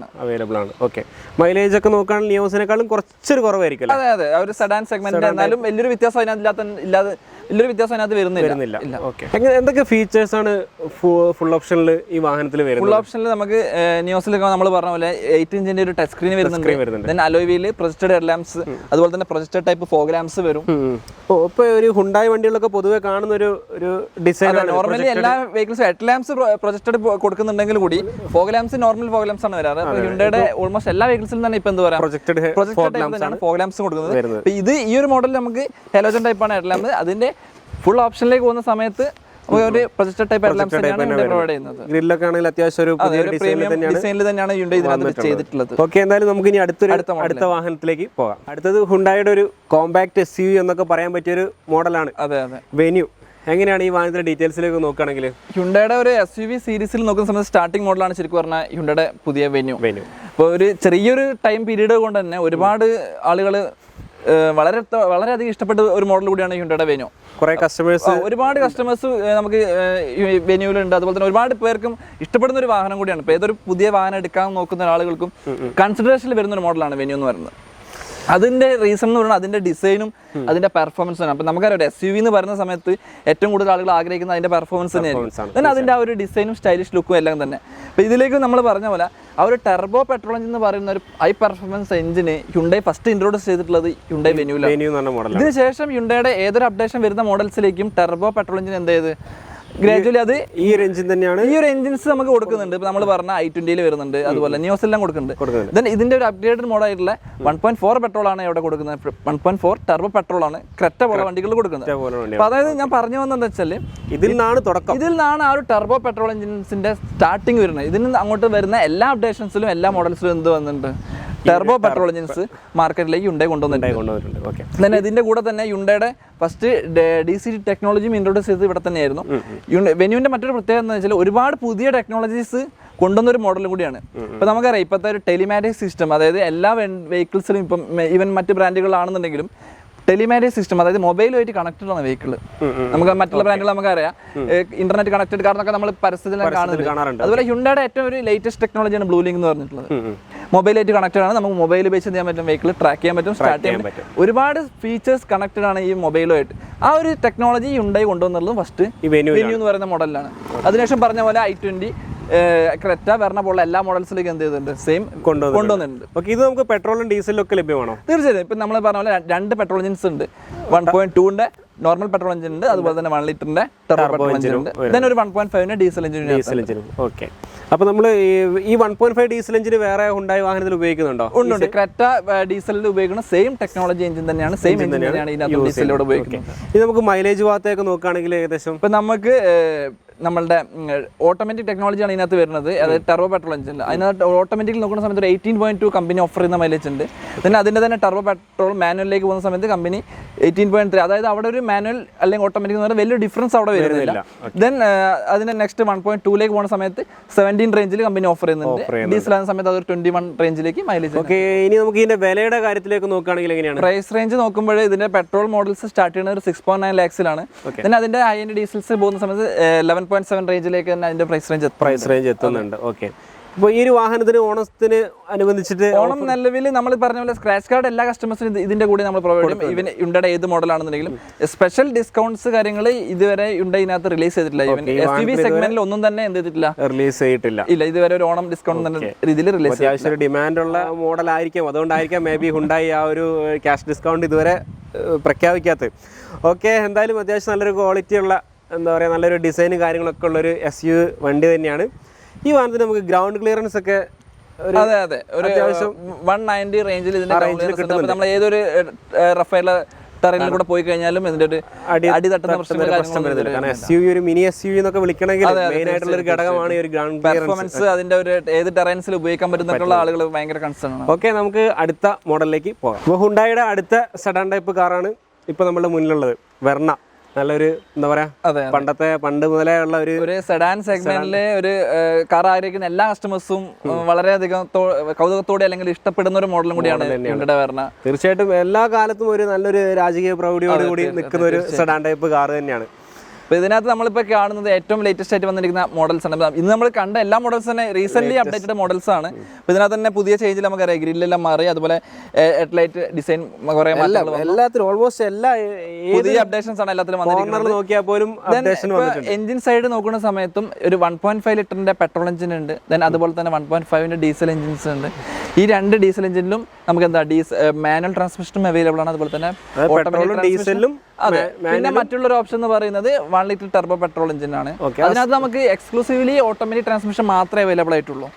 ആണ്. ഓക്കെ, മൈലേജ് ഒക്കെ നോക്കുകയാണെങ്കിൽ നിയോസിനെക്കാളും കുറച്ചൊരു കുറവായിരിക്കും. അതെ, ഒരു സെഡാൻ സെഗ്മെന്റ് എന്നാലും വലിയൊരു വ്യത്യാസം അതിനകത്ത് ഇല്ലാതെ വലിയൊരു വ്യത്യാസം അതിനകത്ത് വരുന്നില്ല. ഓക്കെ, എന്തൊക്കെ ഫീച്ചേഴ്സ് ആണ് ഫുൾ ഓപ്ഷനിൽ ഈ വാഹനത്തിൽ വരുന്നത്? ഫുൾ ഓപ്ഷനിൽ നമുക്ക് ന്യൂസിലൊക്കെ നമ്മൾ പറഞ്ഞ പോലെ 8 ഇഞ്ചിന്റെ ഒരു ടച്ച് സ്ക്രീൻ വരുന്നുണ്ട്. Then alloy wheel, projected head lamps, അതുപോലെ തന്നെ പ്രൊജക്റ്റഡ് ടൈപ്പ് ഫോഗ് ലാംപ്സ് വരും. ഇപ്പൊ ഒരു ഹുണ്ടായി വണ്ടികളൊക്കെ പൊതുവെ കാണുന്ന ഒരു ഡിസൈൻ. നോർമലി എല്ലാ വെഹിക്കിൾസും ഹെഡ് ലാംപ്സ് പ്രൊജക്റ്റഡ് കൊടുക്കുന്നുണ്ടെങ്കിൽ കൂടി fog lamps normal fog lamps ആണ് വരാറ്. ഹുണ്ടയുടെ ഓൾമോസ്റ്റ് എല്ലാ വെഹിക്കിൾസിലും തന്നെ ഇപ്പൊ എന്ത് പറയാം, പ്രൊജക്റ്റഡ് ഫോഗ് ലാംപ്സ് കൊടുക്കുന്നത്. ഇത് ഈ ഒരു മോഡൽ നമുക്ക് ഹെലോജൻ ടൈപ്പ് ആണ് ഹെഡ് ലാമ്പ്. അതിന്റെ ഫുൾ ഓപ്ഷനിലേക്ക് പോകുന്ന സമയത്ത് ഒരു പ്രൊജക്റ്റഡ് ടൈപ്പ് ഹെഡ് ലാംപ്സ് തന്നെയാണ് പ്രൊവൈഡ് ചെയ്യുന്നത്. ഗ്രില്ലൊക്കെ ആണെങ്കിൽ അത്യാവശ്യം ഒരു ഡിസൈനിൽ തന്നെയാണ് ഹ്യുണ്ടായി ഇതിനകത്ത് ചെയ്തിട്ടുള്ളത്. ഓക്കെ, എന്തായാലും നമുക്ക് ഇനി അടുത്ത വാഹനത്തിലേക്ക് പോകാം. അടുത്തത് ഹുണ്ടായുടെ ഒരു കോമ്പാക്ട് SUV എന്നൊക്കെ പറയാൻ പറ്റിയ ഒരു മോഡലാണ്. അതെ, വെന്യൂ. എങ്ങനെയാണ് ഈ വാഹനത്തിന്റെ ഡീറ്റെയിൽസിലേക്ക് നോക്കുകയാണെങ്കിൽ? ഹ്യുണ്ടായുടെ ഒരു SUV സീരീസിൽ നോക്കുന്ന സമയത്ത് സ്റ്റാർട്ടിംഗ് മോഡലാണ് ശരിക്കും പറഞ്ഞാൽ ഹ്യുണ്ടായുടെ പുതിയ വെന്യൂ. ഇപ്പോൾ ഒരു ചെറിയൊരു ടൈം പീരീഡ് കൊണ്ട് തന്നെ ഒരുപാട് ആളുകൾ വളരെയധികം ഇഷ്ടപ്പെട്ട ഒരു മോഡൽ കൂടിയാണ് ഹ്യുണ്ടായുടെ വെന്യൂ. ഒരുപാട് കസ്റ്റമേഴ്സ് നമുക്ക് വെന്യൂലുണ്ട്. അതുപോലെ തന്നെ ഒരുപാട് പേർക്കും ഇഷ്ടപ്പെടുന്ന ഒരു വാഹനം കൂടിയാണ്. ഇപ്പോൾ ഏതൊരു പുതിയ വാഹനം എടുക്കാൻ നോക്കുന്ന ആളുകൾക്കും കൺസിഡറേഷനിൽ വരുന്ന ഒരു മോഡലാണ് വെന്യൂ എന്ന് പറയുന്നത്. അതിന്റെ റീസൺ എന്ന് പറയുന്നത് അതിന്റെ ഡിസൈനും അതിന്റെ പെർഫോമൻസും. അപ്പം നമുക്കറിയാം SUV എന്ന് പറയുന്ന സമയത്ത് ഏറ്റവും കൂടുതൽ ആളുകൾ ആഗ്രഹിക്കുന്ന അതിന്റെ പെർഫോമൻസ് തന്നെയായിരിക്കും. then അതിന്റെ ആ ഒരു ഡിസൈനും സ്റ്റൈലിഷ് ലുക്കും എല്ലാം തന്നെ. അപ്പോൾ ഇതിലേക്ക് നമ്മൾ പറഞ്ഞ പോലെ ആ ഒരു ടെർബോ പെട്രോൾ എഞ്ചിൻ എന്ന് പറയുന്ന ഒരു ഹൈ പെർഫോമൻസ് എഞ്ചിന് ഹ്യുണ്ടായി ഫസ്റ്റ് ഇൻട്രോഡ്യൂസ് ചെയ്തിട്ടുള്ളത് ഹ്യുണ്ടായി വെന്യൂലാണ്. ഇതിനുശേഷം ഹ്യുണ്ടായുടെ ഏതൊരു അപ്ഡേഷൻ വരുന്ന മോഡൽസിലേക്കും ടെർബോ പെട്രോൾ എഞ്ചിൻ എന്ത് ചെയ്ത് ഗ്രാജുവലി അത് ഈ ഒരു എഞ്ചിൻ തന്നെയാണ്. ഈ ഒരു എഞ്ചിൻസ് നമുക്ക് കൊടുക്കുന്നുണ്ട്. ഇപ്പൊ നമ്മൾ പറഞ്ഞ i20 വരുന്നുണ്ട്, അതുപോലെ ന്യൂസ് എല്ലാം കൊടുക്കുന്നുണ്ട്. ദെൻ ഇതിന്റെ ഒരു അപ്ഗ്രേഡഡ് മോഡായിട്ടുള്ള 1.4 പെട്രോൾ ആണ് ഇവിടെ കൊടുക്കുന്നത്. 1.4 ടെർബോ പെട്രോൾ ആണ് ക്രെറ്റ പോലെ വണ്ടികൾ കൊടുക്കുന്നത്. അപ്പൊ അതായത് ഞാൻ പറഞ്ഞു വന്നതെന്ന് വെച്ചാൽ ഇതിൽ നിന്നാണ് ആ ഒരു ടെർബോ പെട്രോൾ എഞ്ചിൻസിന്റെ സ്റ്റാർട്ടിങ് വരുന്നത്. ഇതിന് അങ്ങോട്ട് വരുന്ന എല്ലാ അപ്ഡേഷൻസിലും എല്ലാ മോഡൽസിലും എന്ത് വന്നിട്ടുണ്ട്, ടെർബോ പെട്രോൾ എഞ്ചിൻസ് മാർക്കറ്റിലേക്ക് ഹ്യുണ്ടായി കൊണ്ടുവന്നിട്ടുണ്ട്. then ഇതിന്റെ കൂടെ തന്നെ ഹ്യുണ്ടായുടെ ഫസ്റ്റ് DC ടെക്നോളജിയും ഇൻട്രോഡ്യൂസ് ചെയ്തത് ഇവിടെ തന്നെയായിരുന്നു. വെന്യൂവിന്റെ മറ്റൊരു പ്രത്യേകത എന്ന് വെച്ചാൽ ഒരുപാട് പുതിയ ടെക്നോളജീസ് കൊണ്ടുവന്നൊരു മോഡൽ കൂടിയാണ്. ഇപ്പൊ നമുക്കറിയാം ഇപ്പോഴത്തെ ഒരു ടെലിമാറ്റിക് സിസ്റ്റം, അതായത് എല്ലാ വെഹിക്കിൾസിലും ഇപ്പം ഈവൻ മറ്റ് ബ്രാൻഡുകളാണെന്നുണ്ടെങ്കിലും ടെലിമാറ്റിക് സിസ്റ്റം, അതായത് മൊബൈലുമായിട്ട് കണക്റ്റഡ് ആണ് വെഹിക്കിൾ. നമുക്ക് മറ്റുള്ള ബ്രാൻഡുകൾ നമുക്കറിയാം ഇന്റർനെറ്റ് കണക്റ്റഡ് കാർന്നൊക്കെ നമ്മൾ പരസ്യത്തിൽ കാണുന്നുണ്ട്. അതുപോലെ ഹ്യുണ്ടായുടെ ഏറ്റവും ഒരു ലേറ്റസ്റ്റ് ടെക്നോളജിയാണ് ബ്ലൂ ലിങ്ക് എന്ന് പറഞ്ഞിട്ടുള്ളത്. മൊബൈലായിട്ട് കണക്റ്റഡ് ആണ്. നമുക്ക് മൊബൈൽ ബേസ് ചെയ്യാൻ പറ്റും, വെഹിക്കിൾ ട്രാക്ക് ചെയ്യാൻ പറ്റും, സ്റ്റാർട്ട് ചെയ്യാൻ പറ്റും. ഒരുപാട് ഫീച്ചേഴ്സ് കണക്റ്റഡ് ആണ് ഈ മൊബൈലുമായിട്ട്. ആ ഒരു ടെക്നോളജി ഹ്യുണ്ടായി കൊണ്ടുവന്നുള്ളതും ഫസ്റ്റ് വെന്യൂ എന്ന് പറയുന്ന മോഡലിലാണ്. അതിനുശേഷം പറഞ്ഞ പോലെ i20 ക്രെറ്റ വരണ പോലുള്ള എല്ലാ മോഡൽസിലേക്ക് എന്ത് ചെയ്തിട്ടുണ്ട്, സെയിം കൊണ്ടുവന്നിട്ടുണ്ട്. ഇത് നമുക്ക് പെട്രോളും ഡീസലും ഒക്കെ ലഭ്യമാണോ? തീർച്ചയായും. ഇപ്പം നമ്മൾ പറഞ്ഞ പോലെ 2 പെട്രോൾ എഞ്ചിൻസ് ഉണ്ട്. 1.2ന്റെ നോർമൽ പെട്രോൾ എഞ്ചിൻ ഉണ്ട്, അതുപോലെ തന്നെ 1 ലിറ്ററിന്റെ ടെർബോ പെട്രോൾ എഞ്ചിൻ ഉണ്ട്. then ഒരു 1.5ന്റെ ഡീസൽ എഞ്ചിൻ. ഓക്കെ, അപ്പൊ നമ്മൾ ഈ 1.5 ഡീസൽ എഞ്ചിൻ വേറെ ഹുണ്ടായി വാഹനത്തിൽ ഉപയോഗിക്കുന്നുണ്ടോ? ഉണ്ട്. ക്രെറ്റ ഡീസലിൽ ഉപയോഗിക്കുന്ന സെയിം ടെക്നോളജി എഞ്ചിൻ തന്നെയാണ്, സെയിം എഞ്ചിൻ തന്നെയാണ് ഇതിനകത്ത് ഡീസലിലൂടെ ഉപയോഗിക്കുന്നത്. ഇത് നമുക്ക് മൈലേജ് ഭാഗത്തേക്ക് നോക്കുകയാണെങ്കിൽ ഏകദേശം ഇപ്പം നമുക്ക് നമ്മളുടെ ഓട്ടോമാറ്റിക് ടെക്നോളജിയാണ് ഇതിനകത്ത് വരുന്നത്. അതായത് ടെർബോ പെട്രോൾ എഞ്ചിൻ. അതിനകത്ത് ഓട്ടോമാറ്റിക്കിൽ നോക്കുന്ന സമയത്ത് ഒരു 18.2 കമ്പനി ഓഫർ ചെയ്യുന്ന മൈലേജ് ഉണ്ട്. പിന്നെ അതിൻ്റെ തന്നെ ടെർബോ പെട്രോൾ മാനുവലിലേക്ക് പോകുന്ന സമയത്ത് കമ്പനി 18.3. അതായത് അവിടെ ഒരു മാനുവൽ അല്ലെങ്കിൽ ഓട്ടോമാറ്റിക് എന്ന് പറഞ്ഞാൽ വലിയ ഡിഫറൻസ് അവിടെ വരുന്നില്ല. ദെൻ അതിൻ്റെ നെക്സ്റ്റ് 1.2ലേക്ക് പോകുന്ന സമയത്ത് 17 റേഞ്ചിൽ കമ്പനി ഓഫർ ചെയ്യുന്നുണ്ട്. ഡീസൽ ആകുന്ന സമയത്ത് അതൊരു 21 റേഞ്ചിലേക്ക് മൈലേജ്. ഓക്കെ, ഇനി നമുക്ക് ഇതിന്റെ വിലയുടെ കാര്യത്തിലേക്ക് നോക്കുകയാണെങ്കിൽ എങ്ങനെയാണ് പ്രൈസ് റേഞ്ച് നോക്കുമ്പോൾ ഇതിന്റെ പെട്രോൾ മോഡൽസ് സ്റ്റാർട്ട് ചെയ്യുന്നത് ഒരു 6.9 lakhsലാണ്. പിന്നെ അതിന്റെ ഹൈ എൻഡ് ഡീസൽസ് പോകുന്ന സമയത്ത് 11.7 റേഞ്ചിലേക്ക് തന്നെ അതിന്റെ പ്രൈസ് റേഞ്ച് എത്തുന്നുണ്ട്. ഓക്കെ, ഇപ്പോൾ ഈ ഒരു വാഹനത്തിന് ഓണത്തിന് അനുബന്ധിച്ചിട്ട് ഓണം നിലവിൽ നമ്മൾ പറഞ്ഞ പോലെ സ്ക്രാച്ച് കാർഡ് എല്ലാ കസ്റ്റമേഴ്സിനും ഇതിന്റെ കൂടെ നമ്മൾ പ്രൊവൈഡ് ചെയ്യും. ഇവൻ ഹ്യുണ്ടായുടെ ഏത് മോഡലാണെന്നുണ്ടെങ്കിലും സ്പെഷ്യൽ ഡിസ്കൗണ്ട്സ് കാര്യങ്ങൾ ഇതുവരെ ഹ്യുണ്ടായി ഇതിനകത്ത് റിലീസ് ചെയ്തിട്ടില്ല. ഇവൻ SUV സെഗ്മെന്റിൽ ഒന്നും തന്നെ എന്ത് ചെയ്തിട്ടില്ല, റിലീസ് ചെയ്തിട്ടില്ല. ഇല്ല, ഇതുവരെ ഒരു ഓണം ഡിസ്കൗണ്ട് എന്ന രീതിയിൽ റിലീസ്. അത്യാവശ്യം ഡിമാൻഡ് ഉള്ള മോഡൽ ആയിരിക്കും, അതുകൊണ്ടായിരിക്കാം മേ ബി ഹുണ്ടായി ആ ഒരു ക്യാഷ് ഡിസ്കൗണ്ട് ഇതുവരെ പ്രഖ്യാപിക്കാത്തത്. ഓക്കെ, എന്തായാലും അത്യാവശ്യം നല്ലൊരു ക്വാളിറ്റി ഉള്ള, എന്താ പറയുക, നല്ലൊരു ഡിസൈനും കാര്യങ്ങളൊക്കെ ഉള്ളൊരു SUV വണ്ടി തന്നെയാണ്. ഈ വാഹനത്തിന് നമുക്ക് ഗ്രൗണ്ട് ക്ലിയറൻസ് ഒക്കെ അതെ ഒരു 190 റേഞ്ചിൽ ഇതിന്റെ നമ്മൾ ഏതൊരു റഫേൽ ടെറൈനിൽ കൂടെ പോയി കഴിഞ്ഞാലും ഇതിന്റെ ഒരു അടി തട്ടുന്ന പ്രശ്നം വരുന്നില്ല. കാരണം SUV ഒരു മിനി SUV എന്നൊക്കെ വിളിക്കണമെങ്കിൽ മെയിൻ ആയിട്ടുള്ള ഒരു ഘടകമാണ് ഈ ഒരു ഗ്രൗണ്ട് പെർഫോമൻസ്. അതിന്റെ ഒരു ഏത് ടെറൈൻസിൽ ഉപയോഗിക്കാൻ പറ്റുന്ന ആളുകൾ ഭയങ്കര കൺസേൺ ആണ്. ഓക്കെ, നമുക്ക് അടുത്ത മോഡലിലേക്ക് പോകാം. അപ്പോൾ ഹുണ്ടായുടെ അടുത്ത സെഡാൻ ടൈപ്പ് കാറാണ് ഇപ്പോൾ നമ്മുടെ മുന്നിലുള്ളത്, വെർണ. നല്ലൊരു, എന്താ പറയാ, പണ്ട് മുതലേ ഉള്ള ഒരു സെഡാൻ സെഗ്മെന്റിലെ ഒരു കാർ ആയിരിക്കുന്ന എല്ലാ കസ്റ്റമേഴ്സും വളരെയധികം കൗതുകത്തോടെ അല്ലെങ്കിൽ ഇഷ്ടപ്പെടുന്ന ഒരു മോഡലും കൂടിയാണ് ഹ്യുണ്ടായുടെ വെർണ. തീർച്ചയായിട്ടും എല്ലാ കാലത്തും ഒരു നല്ലൊരു രാജകീയ പ്രൗഢിയോടുകൂടി നിൽക്കുന്ന ഒരു സെഡാൻ ടൈപ്പ് കാർ തന്നെയാണ്. അപ്പോൾ ഇതിനകത്ത് നമ്മളിപ്പോൾ കാണുന്നത് ഏറ്റവും ലേറ്റസ്റ്റ് ആയിട്ട് വന്നിരിക്കുന്ന മോഡൽസ് ആണ്. ഇന്ന് നമ്മൾ കണ്ട എല്ലാ മോഡൽസ് തന്നെ റീസെന്റ് അപ്ഡേറ്റഡ് മോഡൽസ് ആണ്. അപ്പോൾ ഇതിനകത്ത് തന്നെ പുതിയ ചേഞ്ചിൽ നമുക്കറിയാം ഗ്രില്ലെല്ലാം മാറി, അതുപോലെ ഹെഡ്ലൈറ്റ് ഡിസൈൻ കുറേ മാറ്റങ്ങൾ വന്നു. എല്ലാത്തിലും ഓൾമോസ്റ്റ് എല്ലാ പുതിയ അപ്ഡേഷൻസ് ആണ് എല്ലാത്തിലും വന്നിരിക്കുന്നത്. നോക്കിയാൽ പോലും എഞ്ചിൻ സൈഡ് നോക്കുന്ന സമയത്തും ഒരു 1.5 ലിറ്ററിന്റെ പെട്രോൾ എഞ്ചിൻ ഉണ്ട്, ദെൻ അതുപോലെ തന്നെ 1.5ന്റെ ഡീസൽ എഞ്ചിൻസ് ഉണ്ട്. ഈ രണ്ട് ഡീസൽ എഞ്ചിനിലും നമുക്ക് എന്താ മാനുവൽ ട്രാൻസ്മിഷനും അവൈലബിൾ ആണ്, അതുപോലെ തന്നെ ഡീസലും. അതെ, പിന്നെ മറ്റുള്ളൊരു ഓപ്ഷൻ എന്ന് പറയുന്നത് 1 ലിറ്റർ ടർബോ പെട്രോൾ എഞ്ചിൻ ആണ്. അതിനകത്ത് നമുക്ക് എക്സ്ക്ലൂസീവ്ലി ഓട്ടോമാറ്റിക് ട്രാൻസ്മിഷൻ മാത്രമേ അവൈലബിൾ ആയിട്ടുള്ളൂ.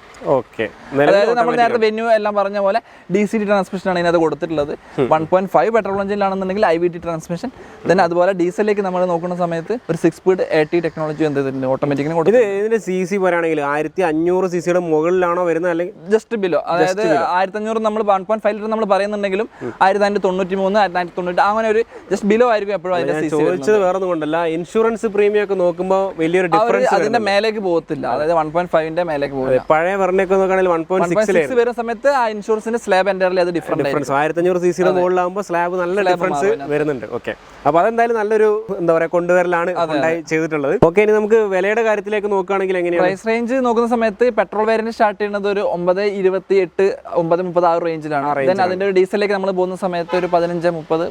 അതായത് നമ്മൾ നേരത്തെ വെന്യൂ എല്ലാം പറഞ്ഞ പോലെ DC ട്രാൻസ്മിഷൻ ആണ് ഇതിനകത്ത് കൊടുത്തിട്ടുള്ളത്. 1.5 പെട്രോൾ എഞ്ചിനിലാണെന്നുണ്ടെങ്കിൽ IVT ട്രാൻസ്മിഷൻ, ദെൻ അതുപോലെ ഡീസലിലേക്ക് നമ്മൾ നോക്കുന്ന സമയത്ത് ഒരു 6 സ്പീഡ് AT ടെക്നോളജി എന്തെങ്കിലും ഓട്ടോമാറ്റിക്കിന് കൊടുക്കും. ഇതിന്റെ CC പറയുകയാണെങ്കിൽ 1500 CCയുടെ മുകളിലാണോ വരുന്നത്, അല്ലെങ്കിൽ ജസ്റ്റ് ബിലോ? അതായത് 1500 നമ്മൾ 1.5 ലിറ്റർ നമ്മൾ പറയുന്നുണ്ടെങ്കിലും 1593, 1590 അങ്ങനെ ഒരു ജസ്റ്റ് ബിലോ ആയിരിക്കും എപ്പോഴും അതിന്റെ CC. ചോദിച്ചത് വേറെ ഒന്നും കൊണ്ടല്ല, ഇൻഷുറൻസ് പ്രീമിയം ഒക്കെ നോക്കുമ്പോൾ വലിയൊരു ഡിഫറൻസ് അതിന്റെ മേലേക്ക് പോകത്തില്ല, അതായത് 1.5ന്റെ മേലേക്ക് പോകില്ല. പഴയ പറഞ്ഞൊക്കെ നോക്കുകയാണെങ്കിൽ 1.6 വരുന്ന സമയത്ത് ആ ഇൻഷുറൻസിന്റെ സ്ലാബ് എൻ്റർലി അത് ഡിഫറൻസ് 1500 CCയുടെ മുകളിലാകുമ്പോൾ സ്ലാബ് നല്ല ഡിഫറൻസ് വരുന്നുണ്ട്. ഓക്കെ, അപ്പൊ അതെന്തായാലും നല്ലൊരു എന്താ പറയാ കൊണ്ടുവരലാണ് ചെയ്തിട്ടുള്ളത്. ഓക്കെ, ഇനി നമുക്ക് വിലയുടെ കാര്യത്തിലേക്ക് നോക്കുകയാണെങ്കിൽ എങ്ങനെയാണ് പ്രൈസ് റേഞ്ച് നോക്കുന്ന സമയത്ത് പെട്രോൾ വേരിയന്റ് സ്റ്റാർട്ട് ചെയ്യുന്നത് ഒരു 928, 936 റേഞ്ചിലാണ്. അതിന്റെ ഒരു ഡീസലിലേക്ക് നമ്മൾ പോകുന്ന സമയത്ത് ഒരു 1530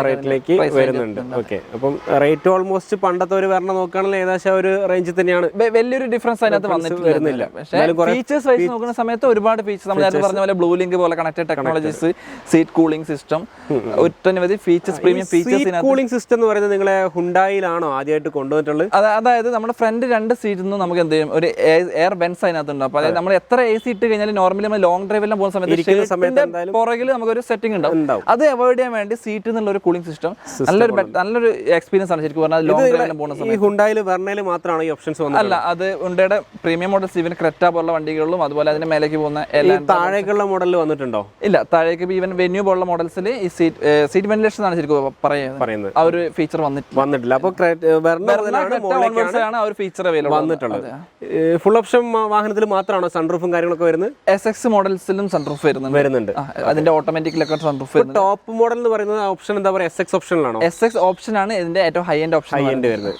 റേറ്റിലേക്ക് വരുന്നുണ്ട്. ഓക്കെ, അപ്പം റേറ്റ് ഓൾമോസ്റ്റ് പണ്ടത്തെ ഒരു വരണം നോക്കുകയാണെങ്കിൽ ഏകദേശം ഒരു റേഞ്ചിൽ തന്നെയാണ്, വലിയൊരു ഡിഫറൻസ് അതിനകത്ത് വരുന്നില്ല. പക്ഷേ ഫീച്ചേഴ്സ് വൈസ് നോക്കുന്ന സമയത്ത് ഒരുപാട് ഫീച്ചേഴ്സ് നമ്മൾ നേരത്തെ പറഞ്ഞ പോലെ ബ്ലൂ ലിങ്ക് പോലെ connected technologies, seat cooling system, ഒട്ടനവധി features, premium features. Cooling system എന്ന് പറയുന്നത് നിങ്ങളെ ഹുണ്ടായിലാണോ ആദ്യമായിട്ട് കൊണ്ടുവന്നിട്ടുള്ളത്? അതായത് നമ്മുടെ ഫ്രണ്ട് രണ്ട് സീറ്റിൽ നിന്ന് നമുക്ക് എന്ത് ചെയ്യും, ഒരു എയർ വെന്റ്സ് അതിനകത്തുണ്ട്. അപ്പോൾ അതായത് നമ്മൾ എത്ര AC ഇട്ട് കഴിഞ്ഞാൽ നോർമലി നമ്മൾ ലോങ് ഡ്രൈവെല്ലാം പോകുന്ന സമയത്ത് പുറകിൽ നമുക്കൊരു സെറ്റിംഗ് ഉണ്ടാവും. അത് അവോയ്ഡ് ചെയ്യാൻ വേണ്ടി സീറ്റിൽ നിന്നുള്ള ഒരു കൂളിംഗ് സിസ്റ്റം നല്ലൊരു എക്സ്പീരിയൻസ് ആണ് ശരിക്കും പറഞ്ഞാൽ ലോങ് ഡ്രൈവെല്ലാം പോകുന്ന സമയത്ത്. ഹുണ്ടായിൽ വെർണയിൽ മാത്രമാണ് ഈ ഓപ്ഷൻസ് വന്നത്? അല്ല, അത് ഹുണ്ടയുടെ പ്രീമിയം മോഡൽസ്, ഈവൻ ക്രെറ്റ പോലുള്ള വണ്ടികളിലും അതുപോലെ അതിന്റെ മേലേക്ക് പോകുന്ന താഴേക്കുള്ള മോഡലിൽ വന്നിട്ടുണ്ടോ? ഇല്ല, താഴേക്ക് ഈവൻ വെന്യൂ പോലുള്ള മോഡൽസിൽ ഈ സീറ്റ് വെന്റിലേഷൻ ആണ് ശരിക്കും പറയുന്നത്. ആ ഒരു ഫീച്ചർ വന്നിട്ടില്ല. അപ്പോൾ ആ ഒരു ഫീച്ചർ അവൈലബിൾ വന്നിട്ടുള്ളത്. ഫുൾ ഓപ്ഷൻ വാഹനത്തിൽ മാത്രമാണോ സൺറൂഫും കാര്യങ്ങളൊക്കെ വരുന്നത്? SX മോഡൽസിലും സൺറൂഫ് വരുന്നുണ്ട്. അതിന്റെ ഓട്ടോമാറ്റിക്കിലൊക്കെ സൺറൂഫ് വരുന്നുണ്ട്. ടോപ്പ് മോഡൽ എന്ന് പറയുന്നത് ഓപ്ഷൻ എന്താ പറയുക, SX ഓപ്ഷനിലാണോ? SX ഓപ്ഷൻ ആണ് ഇതിന്റെ ഏറ്റവും ഹൈ എൻഡ് ഓപ്ഷൻ വരുന്നത്.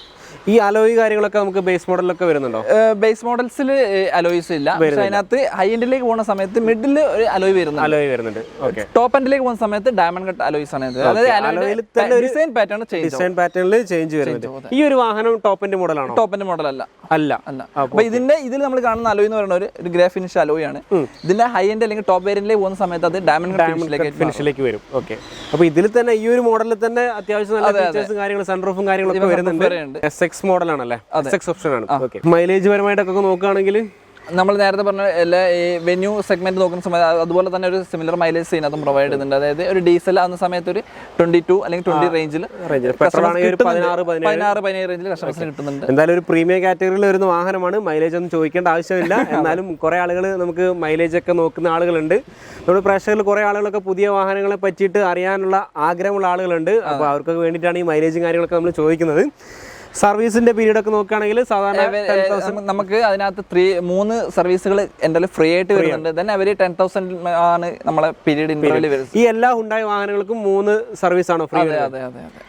ഈ അലോയ് കാര്യങ്ങളൊക്കെ നമുക്ക് ബേസ് മോഡലിലൊക്കെ വരുന്നുണ്ടോ? ബേസ് മോഡൽസിൽ അലോയ്സ് ഇല്ല, പക്ഷേ അതിനകത്ത് ഹൈ എൻഡിലേക്ക് പോകുന്ന സമയത്ത് മിഡിൽ ഒരു അലോയ് വരുന്നുണ്ട്. ടോപ്പ് എൻഡിലേക്ക് പോകുന്ന സമയത്ത് ഡയമണ്ട് കട്ട് അലോയ്സ് ആണ്. അതായത് ഡിസൈൻ പാറ്റേണിൽ ചേഞ്ച് വരുന്നുണ്ട്. ഈ ഒരു വാഹനം ടോപ്പ് എൻഡ് മോഡലാണോ? ടോപ്പ് എൻഡ് മോഡൽ അല്ല. അപ്പൊ ഇതിൽ നമ്മൾ കാണുന്ന അലോയ് എന്ന് പറയുന്ന ഒരു ഗ്രേ ഫിനിഷ് അലോയ് ആണ്. ഇതിന്റെ ഹൈ എൻഡ് അല്ലെങ്കിൽ ടോപ്പ് വേരിയന്റിലേക്ക് പോകുന്ന സമയത്ത് അത് ഡയമണ്ട് ഫിനിഷിലേക്ക് വരും. ഓക്കെ, അപ്പൊ ഇതിൽ തന്നെ ഈ ഒരു മോഡലിൽ തന്നെ അത്യാവശ്യം നല്ല ഫീച്ചേഴ്സും കാര്യങ്ങളും സൺറൂഫും കാര്യങ്ങളൊക്കെ വരുന്നുണ്ട്. SX മോഡലാണല്ലേ, SX ഓപ്ഷൻ ആണ്. ഓക്കെ, മൈലേജ് പരമായിട്ടൊക്കെ നോക്കുകയാണെങ്കിൽ നമ്മൾ നേരത്തെ പറഞ്ഞ എല്ലാ ഈ വെന്യൂ സെഗ്മെന്റ് നോക്കുന്ന സമയത്ത് അതുപോലെ തന്നെ ഒരു സിമിലർ മൈലേജ് ഇതിനകത്തും പ്രൊവൈഡ് ചെയ്യുന്നുണ്ട്. അതായത് ഒരു ഡീസൽ ആവുന്ന സമയത്ത് ഒരു 22 അല്ലെങ്കിൽ 20 റേഞ്ചിൽ 16-17 റേഞ്ചിൽ കസ്റ്റമേഴ്സിന് കിട്ടുന്നുണ്ട്. എന്തായാലും ഒരു പ്രീമിയം കാറ്റഗറിയിൽ വരുന്ന വാഹനമാണ്. മൈലേജ് ഒന്നും ചോദിക്കേണ്ട ആവശ്യമില്ല. എന്നാലും കുറെ ആളുകൾ നമുക്ക് മൈലേജ് ഒക്കെ നോക്കുന്ന ആളുകളുണ്ട്. നമ്മുടെ പ്രേക്ഷകരിൽ കുറെ ആളുകളൊക്കെ പുതിയ വാഹനങ്ങളെ പറ്റിയിട്ട് അറിയാനുള്ള ആഗ്രഹമുള്ള ആളുകളുണ്ട്. അപ്പോൾ അവർക്കൊക്കെ വേണ്ടിയിട്ടാണ് ഈ മൈലേജും കാര്യങ്ങളൊക്കെ നമ്മൾ ചോദിക്കുന്നത്. സർവീസിന്റെ പീരീഡ് ഒക്കെ നോക്കുകയാണെങ്കിൽ സാധാരണ നമുക്ക് അതിനകത്ത് 3 സർവീസുകൾ എന്തായാലും ഫ്രീ ആയിട്ട് വരുന്നുണ്ട്. ദെൻ അവർ 10,000 ആണ് നമ്മളെ പീരീഡ് ഇന്റർവെൽ വരുന്നത്. ഈ എല്ലാ ഹുണ്ടായി വാഹനങ്ങൾക്കും 3 സർവീസ് ആണോ ഫ്രീ?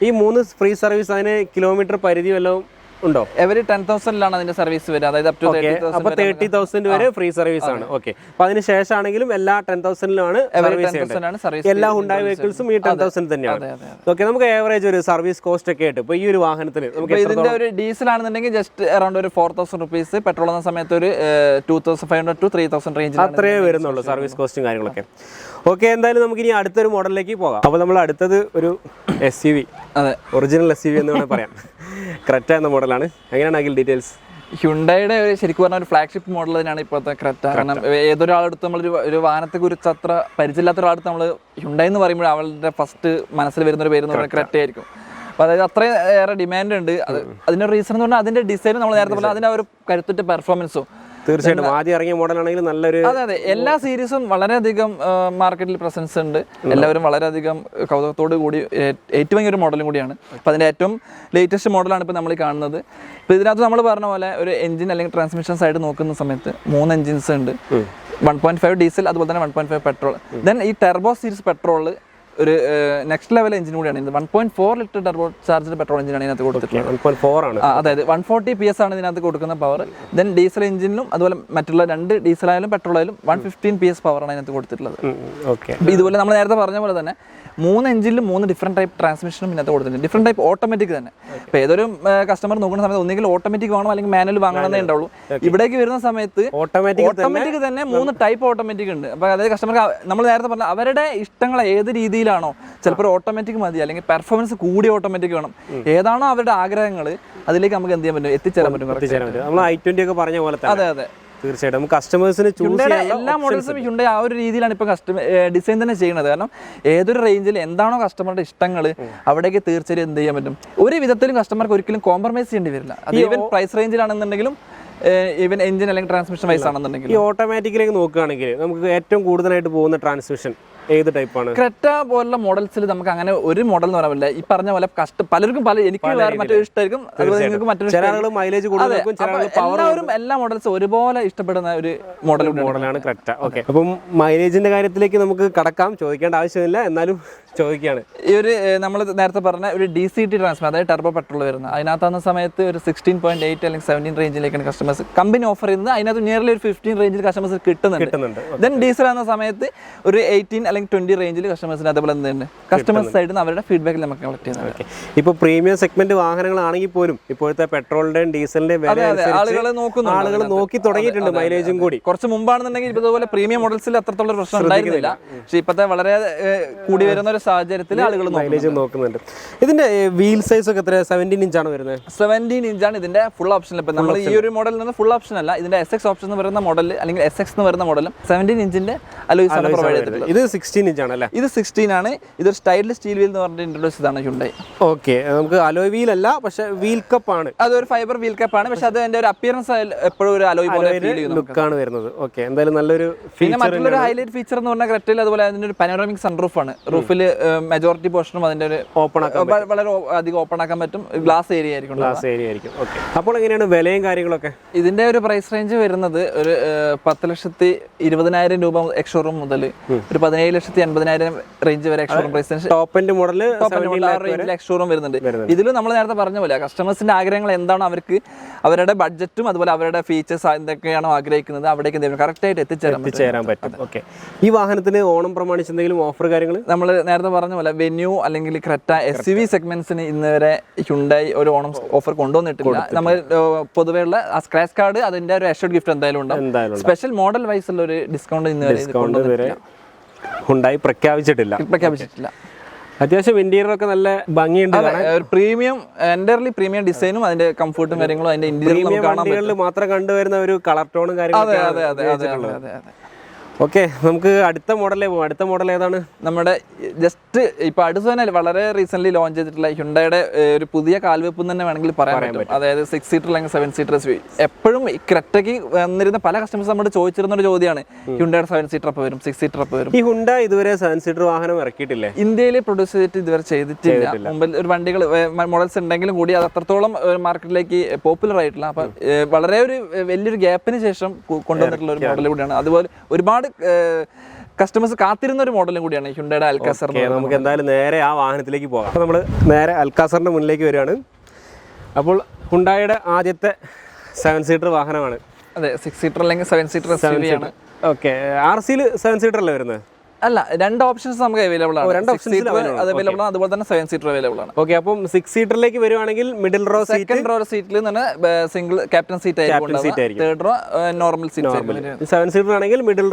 ഈ 3 ഫ്രീ സർവീസ് അതിന് കിലോമീറ്റർ പരിധി വല്ലതും ഉണ്ടോ? എവരി 10,000 അതിന്റെ സർവീസ് വരും. അതായത് അപ് ടു 30,000 വരെ ഫ്രീ സർവീസ് ആണ്. ഓക്കെ, അപ്പൊ അതിന് ശേഷമാണെങ്കിലും എല്ലാ 10,000 സർവീസ്. എല്ലാ ഹുണ്ടായി വെഹിക്കിൾസും ഈ 10,000 തന്നെയാണ്. ഓക്കെ, നമുക്ക് ഏവറേജ് ഒരു സർവീസ് കോസ്റ്റ് ഒക്കെ ആയിട്ട് ഇപ്പൊ ഈ ഒരു വാഹനത്തിന് ഇതിന്റെ ഒരു ഡീസൽ ആണെന്നുണ്ടെങ്കിൽ ജസ്റ്റ് അറൌണ്ട് ഒരു 4,000 റുപ്പീസ്, പെട്രോൾ എന്ന സമയത്ത് ഒരു 2,500 to 3,000 റേഞ്ചിൽ അത്രേ വരുന്നുള്ളൂ സർവീസ് കോസ്റ്റും കാര്യങ്ങളൊക്കെ. ഓക്കെ, എന്തായാലും നമുക്ക് ഇനി അടുത്തൊരു മോഡലിലേക്ക് പോകാം. അപ്പോൾ നമ്മൾ അടുത്തത് ഒരു SUV, അതെ, ഒറിജിനൽ SUV എന്ന് വേണമെങ്കിൽ പറയാം. ക്രെറ്റ എന്ന മോഡലാണ്. എങ്ങനെയാണ് അതിൽ ഡീറ്റെയിൽസ്? ഹ്യുണ്ടായുടെ ശരിക്കും പറഞ്ഞാൽ ഒരു ഫ്ലാഗ്ഷിപ്പ് മോഡൽ തന്നെയാണ് ഇപ്പോഴത്തെ ക്രെറ്റ. കാരണം ഏതൊരാളടുത്ത് നമ്മൾ ഒരു വാഹനത്തെ കുറിച്ച് അത്ര പരിചയമില്ലാത്ത ഒരാളടുത്ത് നമ്മൾ ഹ്യുണ്ടായി എന്ന് പറയുമ്പോൾ അവളുടെ ഫസ്റ്റ് മനസ്സിൽ വരുന്ന ഒരു പേര് എന്ന് പറയുന്നത് ക്രെറ്റ ആയിരിക്കും. അപ്പോൾ അതായത് അത്രയും ഏറെ ഡിമാൻഡ് ഉണ്ട്. അതിൻ്റെ റീസൺ എന്ന് പറഞ്ഞാൽ അതിൻ്റെ ഡിസൈനും നമ്മൾ നേരത്തെ പറഞ്ഞാൽ അതിൻ്റെ ഒരു കരുത്തുറ്റ പെർഫോമൻസും. തീർച്ചയായിട്ടും ആദ്യം ഇറങ്ങിയ മോഡലാണെങ്കിൽ നല്ലൊരു അതെ എല്ലാ സീരീസും വളരെയധികം മാർക്കറ്റിൽ പ്രസൻസ് ഉണ്ട്. എല്ലാവരും വളരെയധികം കൗതുകത്തോടു കൂടി ഏറ്റവും ഒരു മോഡലും കൂടിയാണ്. അപ്പോൾ അതിൻ്റെ ഏറ്റവും ലേറ്റസ്റ്റ് മോഡലാണ് ഇപ്പോൾ നമ്മൾ കാണുന്നത്. ഇപ്പോൾ ഇതിനകത്ത് നമ്മൾ പറഞ്ഞ പോലെ ഒരു എഞ്ചിൻ അല്ലെങ്കിൽ ട്രാൻസ്മിഷൻ സൈഡ് നോക്കുന്ന സമയത്ത് 3 എഞ്ചിൻസ് ഉണ്ട്. 1.5 ഡീസൽ, അതുപോലെ തന്നെ 1.5 പെട്രോൾ. ദെൻ ഈ ടെർബോ സീരീസ് പെട്രോൾ ഒരു നെക്സ്റ്റ് ലെവൽ എഞ്ചിൻ കൂടിയാണ് ഇത്. 1.4 ലിറ്റർ ടർബോ ചാർജ്ഡ് പെട്രോൾ എഞ്ചിനാണ് ഇതിനകത്ത് കൊടുത്തിട്ടുള്ളത്. 1.4 ആണ്. അതായത് 140 PS ആണ് ഇതിനകത്ത് കൊടുക്കുന്ന പവർ. ദെൻ ഡീസൽ എഞ്ചിനും അതുപോലെ മറ്റുള്ള 2 ഡീസൽ ആയാലും പെട്രോൾ ആയാലും 115 PS പവറാണ് ഇതിനകത്ത് കൊടുത്തിട്ടുള്ളത്. ഇതുപോലെ നമ്മൾ നേരത്തെ പറഞ്ഞ പോലെ തന്നെ 3 എഞ്ചിനിലും 3 ഡിഫറെന്റ് ടൈപ്പ് ട്രാൻസ്മിഷനും ഇതിനകത്ത് കൊടുത്തിട്ടുണ്ട്. ഡിഫറെന്റ് ടൈപ്പ് ഓട്ടോമാറ്റിക് തന്നെ. ഇപ്പോൾ ഏതൊരു കസ്റ്റമർ നോക്കുന്ന സമയത്ത് ഒന്നുകിൽ ഓട്ടോമാറ്റിക് വേണം അല്ലെങ്കിൽ മാനുവൽ വാങ്ങണമെന്നേ ഉണ്ടാവുള്ളൂ. ഇവിടേക്ക് വരുന്ന സമയത്ത് ഓട്ടോമാറ്റിക് തന്നെ 3 ടൈപ്പ് ഓട്ടോമാറ്റിക് ഉണ്ട്. അപ്പോൾ അതായത് കസ്റ്റമർക്ക് നമ്മൾ നേരത്തെ പറഞ്ഞ അവരുടെ ഇഷ്ടങ്ങൾ ഏത് രീതിയിലാണോ, ചിലപ്പോൾ ഓട്ടോമാറ്റിക് മതി അല്ലെങ്കിൽ പെർഫോമൻസ് കൂടിയ ഓട്ടോമാറ്റിക് വേണം, ഏതാണോ അവരുടെ ആഗ്രഹങ്ങൾ അതിലേക്ക് നമുക്ക് എന്ത് ചെയ്യാൻ പറ്റും, എത്തിച്ചേരാൻ പറ്റും. നമ്മൾ i20 ഒക്കെ പറഞ്ഞ പോലെ അതെ അതെ തീർച്ചയായിട്ടും കസ്റ്റമേഴ്സിന് എല്ലാ മോഡൽസും ഹ്യുണ്ടായി ആ ഒരു രീതിയിലാണ് ഇപ്പോൾ ഡിസൈൻ തന്നെ ചെയ്യുന്നത്. കാരണം ഏതൊരു റേഞ്ചിൽ എന്താണോ കസ്റ്റമറുടെ ഇഷ്ടങ്ങൾ അവിടേക്ക് തീർച്ചയായും എന്ത് ചെയ്യാൻ പറ്റും. ഒരു വിധത്തിലും കസ്റ്റമർക്ക് ഒരിക്കലും കോംപ്രമൈസ് ചെയ്യേണ്ടി വരില്ല. അത് ഈവൻ പ്രൈസ് റേഞ്ചിലാണെന്നുണ്ടെങ്കിലും ഈവൻ എഞ്ചിൻ അല്ലെങ്കിൽ ട്രാൻസ്മിഷൻ വൈസ് ആണെന്നുണ്ടെങ്കിൽ. ഈ ഓട്ടോമാറ്റിക്കിലേക്ക് നോക്കുകയാണെങ്കിൽ നമുക്ക് ഏറ്റവും കൂടുതലായിട്ട് പോകുന്ന ട്രാൻസ്മിഷൻ ഏത് ടൈപ്പാണ്? ക്രെറ്റ പോലുള്ള മോഡൽസിൽ നമുക്ക് അങ്ങനെ ഒരു മോഡൽ എന്ന് പറയാൻ പറ്റില്ല. ഈ പറഞ്ഞ പോലെ പലർക്കും എനിക്ക് മറ്റൊരു ഇഷ്ടമായിരിക്കും, അതുപോലെ നിങ്ങൾക്ക് മറ്റൊരു മൈലേജ് എല്ലാവരും എല്ലാ മോഡൽസും ഒരുപോലെ ഇഷ്ടപ്പെടുന്ന ഒരു മോഡലാണ് ക്രെറ്റ. ഓക്കെ, അപ്പം മൈലേജിന്റെ കാര്യത്തിലേക്ക് നമുക്ക് കടക്കാം, ചോദിക്കേണ്ട ആവശ്യമില്ല, എന്നാലും ചോദിക്കുകയാണ്. ഈ ഒരു നമ്മൾ നേരത്തെ പറഞ്ഞ ഒരു DCT ട്രാൻസ്മിഷൻ, അതായത് ടർബോ പെട്രോൾ വരുന്നത്, അതിനകത്താകുന്ന സമയത്ത് ഒരു 16.8 അല്ലെങ്കിൽ 17 റേഞ്ചിലേക്കാണ് കസ്റ്റമേഴ്സ് കമ്പനി ഓഫർ ചെയ്യുന്നത്. അതിനകത്ത് നിയർലി ഒരു 15 റേഞ്ചിൽ കസ്റ്റമേഴ്സ് കിട്ടുന്നുണ്ട്. ദെൻ ഡീസൽ ആകുന്ന സമയത്ത് ഒരു 18 അല്ലെങ്കിൽ 20 റേഞ്ചിൽ കസ്റ്റമേഴ്സിന് അതേപോലെ എന്തുണ്ട് കസ്റ്റമേഴ്സ് സൈഡിൽ നിന്ന് അവരുടെ ഫീഡ്ബാക്ക് നമുക്ക് കളക്ട് ചെയ്യുന്നത്. ഇപ്പോൾ പ്രീമിയം സെഗ്മെന്റ് വാഹനങ്ങളാണെങ്കിൽ പോലും ഇപ്പോഴത്തെ പെട്രോളിന്റെയും ഡീസലിന്റെയും ആളുകൾ നോക്കി തുടങ്ങിയിട്ടുണ്ട് മൈലേജും കൂടി. കുറച്ച് മുമ്പാണെന്നുണ്ടെങ്കിൽ ഇതുപോലെ പ്രീമിയം മോഡൽസിൽ അത്രത്തോളം പ്രശ്നം ഉണ്ടായിരുന്നില്ല. പക്ഷേ ഇപ്പോഴത്തെ വളരെ കൂടി വരുന്ന ഒരു സാഹചര്യത്തിൽ ആളുകൾ മൈലേജ് നോക്കുന്നുണ്ട്. ഇതിന്റെ വീൽ സൈസ് ഒക്കെ എത്ര? 17 ഇഞ്ചാണ് വരുന്നത്. 17 ഇഞ്ചാണ് ഇതിന്റെ ഫുൾ ഓപ്ഷൻ. ഇപ്പം നമ്മൾ ഈ ഒരു മോഡലിൽ നിന്ന് ഫുൾ ഓപ്ഷൻ അല്ല, ഇതിന്റെ SX ഓപ്ഷൻ എന്ന് പറയുന്ന മോഡൽ അല്ലെങ്കിൽ SX എന്ന് പറയുന്ന മോഡലും 17 ഇഞ്ചിന്റെ അലോയ്സ് ആണ് പ്രൊവൈഡ് ചെയ്തിട്ടുള്ളത്. ഇത് 16 ഇഞ്ചാണ് അല്ലേ? ഇത് 16 ആണ്. ഇതൊരു സ്റ്റൈലിഷ് സ്റ്റീൽ വീൽ എന്ന് പറഞ്ഞിട്ട് ഇൻട്രൊഡ്യൂസ് ചെയ്താണ് ഹ്യുണ്ടായി. ഓക്കെ, നമുക്ക് അലോയ് വീൽ അല്ല, പക്ഷെ വീൽ കപ്പ് ആണ്. അതൊരു ഫൈബർ വീൽ കപ്പ് ആണ്, പക്ഷെ അത് അതിന്റെ ഒരു അപ്പിയറൻസ് എപ്പോഴും ഒരു അലോയ് പോലെ ലുക്ക് ആണ് വരുന്നത്. ഓക്കെ, എന്തായാലും നല്ലൊരു പിന്നെ മറ്റുള്ളൊരു ഹൈലൈറ്റ് ഫീച്ചർ എന്ന് പറഞ്ഞാൽ ക്രെറ്റയിൽ അതുപോലെ അതിന്റെ ഒരു പനോറാമിക് സൺറൂഫ് ആണ്. റൂഫിൽ മെജോറിറ്റി പോർഷനും അതിന്റെ ഒരു വളരെ അധികം ഓപ്പൺ ആക്കാൻ പറ്റും. ഗ്ലാസ് ഏരിയ ആയിരിക്കും. അപ്പോൾ എങ്ങനെയാണ് വിലയും കാര്യങ്ങളൊക്കെ? ഇതിന്റെ ഒരു പ്രൈസ് റേഞ്ച് വരുന്നത് ഒരു 10,20,000 രൂപ എക്സ്ഷോറൂം മുതൽ ഒരു 17,80,000 റേഞ്ച് വരെ ex showroom price. Top end model ex showroom വരുന്നുണ്ട്. ഇതിലും നമ്മൾ നേരത്തെ പറഞ്ഞ പോലെ കസ്റ്റമേഴ്സിന്റെ ആഗ്രഹങ്ങൾ എന്താണോ, അവർക്ക് അവരുടെ ബഡ്ജറ്റും അതുപോലെ അവരുടെ ഫീച്ചേഴ്സ് എന്തൊക്കെയാണോ ആഗ്രഹിക്കുന്നത് അവിടേക്ക് കറക്റ്റ് ആയിട്ട് എത്തിച്ചേരാൻ പറ്റും. ഓക്കെ, ഈ വാഹനത്തിന് ഓണം പ്രമാണിച്ച് എന്തെങ്കിലും ഓഫർ കാര്യങ്ങൾ? നമ്മൾ നേരത്തെ പറഞ്ഞ പോലെ വെന്യൂ അല്ലെങ്കിൽ ക്രെറ്റ SUV സെഗ്മെന്റ്സിന് ഇന്ന് വരെ ഹ്യുണ്ടായി ഒരു ഓണം ഓഫർ കൊണ്ടുവന്നിട്ടില്ല. നമ്മൾ പൊതുവെയുള്ള സ്ക്രാച്ച് കാർഡ് അതിന്റെ ഒരു അഷ്വർഡ് ഗിഫ്റ്റ് എന്തായാലും ഉണ്ടാവും. സ്പെഷ്യൽ മോഡൽ വൈസ് ഉള്ള ഒരു ഡിസ്കൗണ്ട് ഇന്ന് വരെ ഹ്യുണ്ടായി പ്രഖ്യാപിച്ചിട്ടില്ല. അത്യാവശ്യം ഇന്റീരിയർ ഒക്കെ നല്ല ഭംഗിയുണ്ട്. പ്രീമിയം എൻ്റർലി പ്രീമിയം ഡിസൈനും അതിന്റെ കംഫർട്ടും കാര്യങ്ങളും അതിന്റെ ഇന്റീരിയറിൽ മാത്രം കണ്ടുവരുന്ന ഒരു കളർ ടോണും കാര്യങ്ങളും. ഓക്കെ, നമുക്ക് അടുത്ത മോഡലേ പോകാം. അടുത്ത മോഡൽ ഏതാണ്? നമ്മുടെ ജസ്റ്റ് ഇപ്പൊ അടുത്ത് തന്നെ വളരെ റീസെന്റ് ലോഞ്ച് ചെയ്തിട്ടുള്ള ഹ്യുണ്ടായുടെ ഒരു പുതിയ കാൽവെപ്പ് തന്നെ വേണമെങ്കിൽ പറയാൻ പറ്റും. അതായത് 6 സീറ്റർ അല്ലെങ്കിൽ 7 സീറ്റർ SUV. എപ്പോഴും ഈ ക്രെറ്റയ്ക്ക് വന്നിരുന്ന പല കസ്റ്റമേഴ്സ് നമ്മൾ ചോദിച്ചിരുന്ന ഒരു ചോദ്യമാണ്, ഹ്യുണ്ടായുടെ 7 സീറ്റർ അപ്പ് വരും, 6 സീറ്റർ അപ്പ് വരും. ഈ ഹ്യുണ്ടായി ഇതുവരെ 7 സീറ്റർ വാഹനം ഇറക്കിയിട്ടില്ലേ? ഇന്ത്യയിൽ പ്രൊഡ്യൂസ് ചെയ്തിട്ട് ഇതുവരെ ചെയ്തിട്ടില്ല. മുമ്പിൽ ഒരു വണ്ടികൾ മോഡൽസ് ഉണ്ടെങ്കിലും കൂടി അത് അത്രത്തോളം മാർക്കറ്റിലേക്ക് പോപ്പുലർ ആയിട്ടില്ല. അപ്പൊ വളരെ ഒരു വലിയൊരു ഗ്യാപ്പിന് ശേഷം കൊണ്ടുവന്നിട്ടുള്ള ഒരു മോഡൽ കൂടിയാണ്. അതുപോലെ ഒരുപാട് കസ്റ്റമേഴ്സ് കാത്തിരുന്ന ഒരു മോഡലും കൂടിയാണ് ഹ്യുണ്ടായുടെ അൽക്കാസർ. നമുക്ക് എന്തായാലും നേരെ ആ വാഹനത്തിലേക്ക് പോകാം. അപ്പോൾ നമ്മൾ നേരെ അൽക്കാസറിന്റെ മുന്നിലേക്ക് വരികയാണ്. അപ്പോൾ ഹ്യുണ്ടായുടെ ആദ്യത്തെ 7 സീറ്റർ വാഹനമാണ്. അതെ, 6 സീറ്റർ അല്ലെങ്കിൽ 7 സീറ്റർ SUV ആണ്. ഓക്കെ, RCയിൽ 7 സീറ്റർ അല്ലേ വരുന്നത്? അല്ല, 2 ഓപ്ഷൻസ് നമുക്ക് അവൈലബിൾ ആണ്. 2 ഓപ്ഷൻസ് അവൈലബിൾ ആണ്. അതുപോലെ തന്നെ 7 സീറ്റർ അവൈലബിൾ ആണ്. ഓക്കെ, അപ്പം 6 സീറ്ററിലേക്ക് വരുവാണെങ്കിൽ മിഡിൽ റോ സെക്കൻഡ് റോ സീറ്റിൽ നിന്ന് സിംഗിൾ ക്യാപ്റ്റൻ സീറ്റ് ആയിരിക്കും. Third row normal seat. 7 seater ആണെങ്കിൽ മിഡിൽ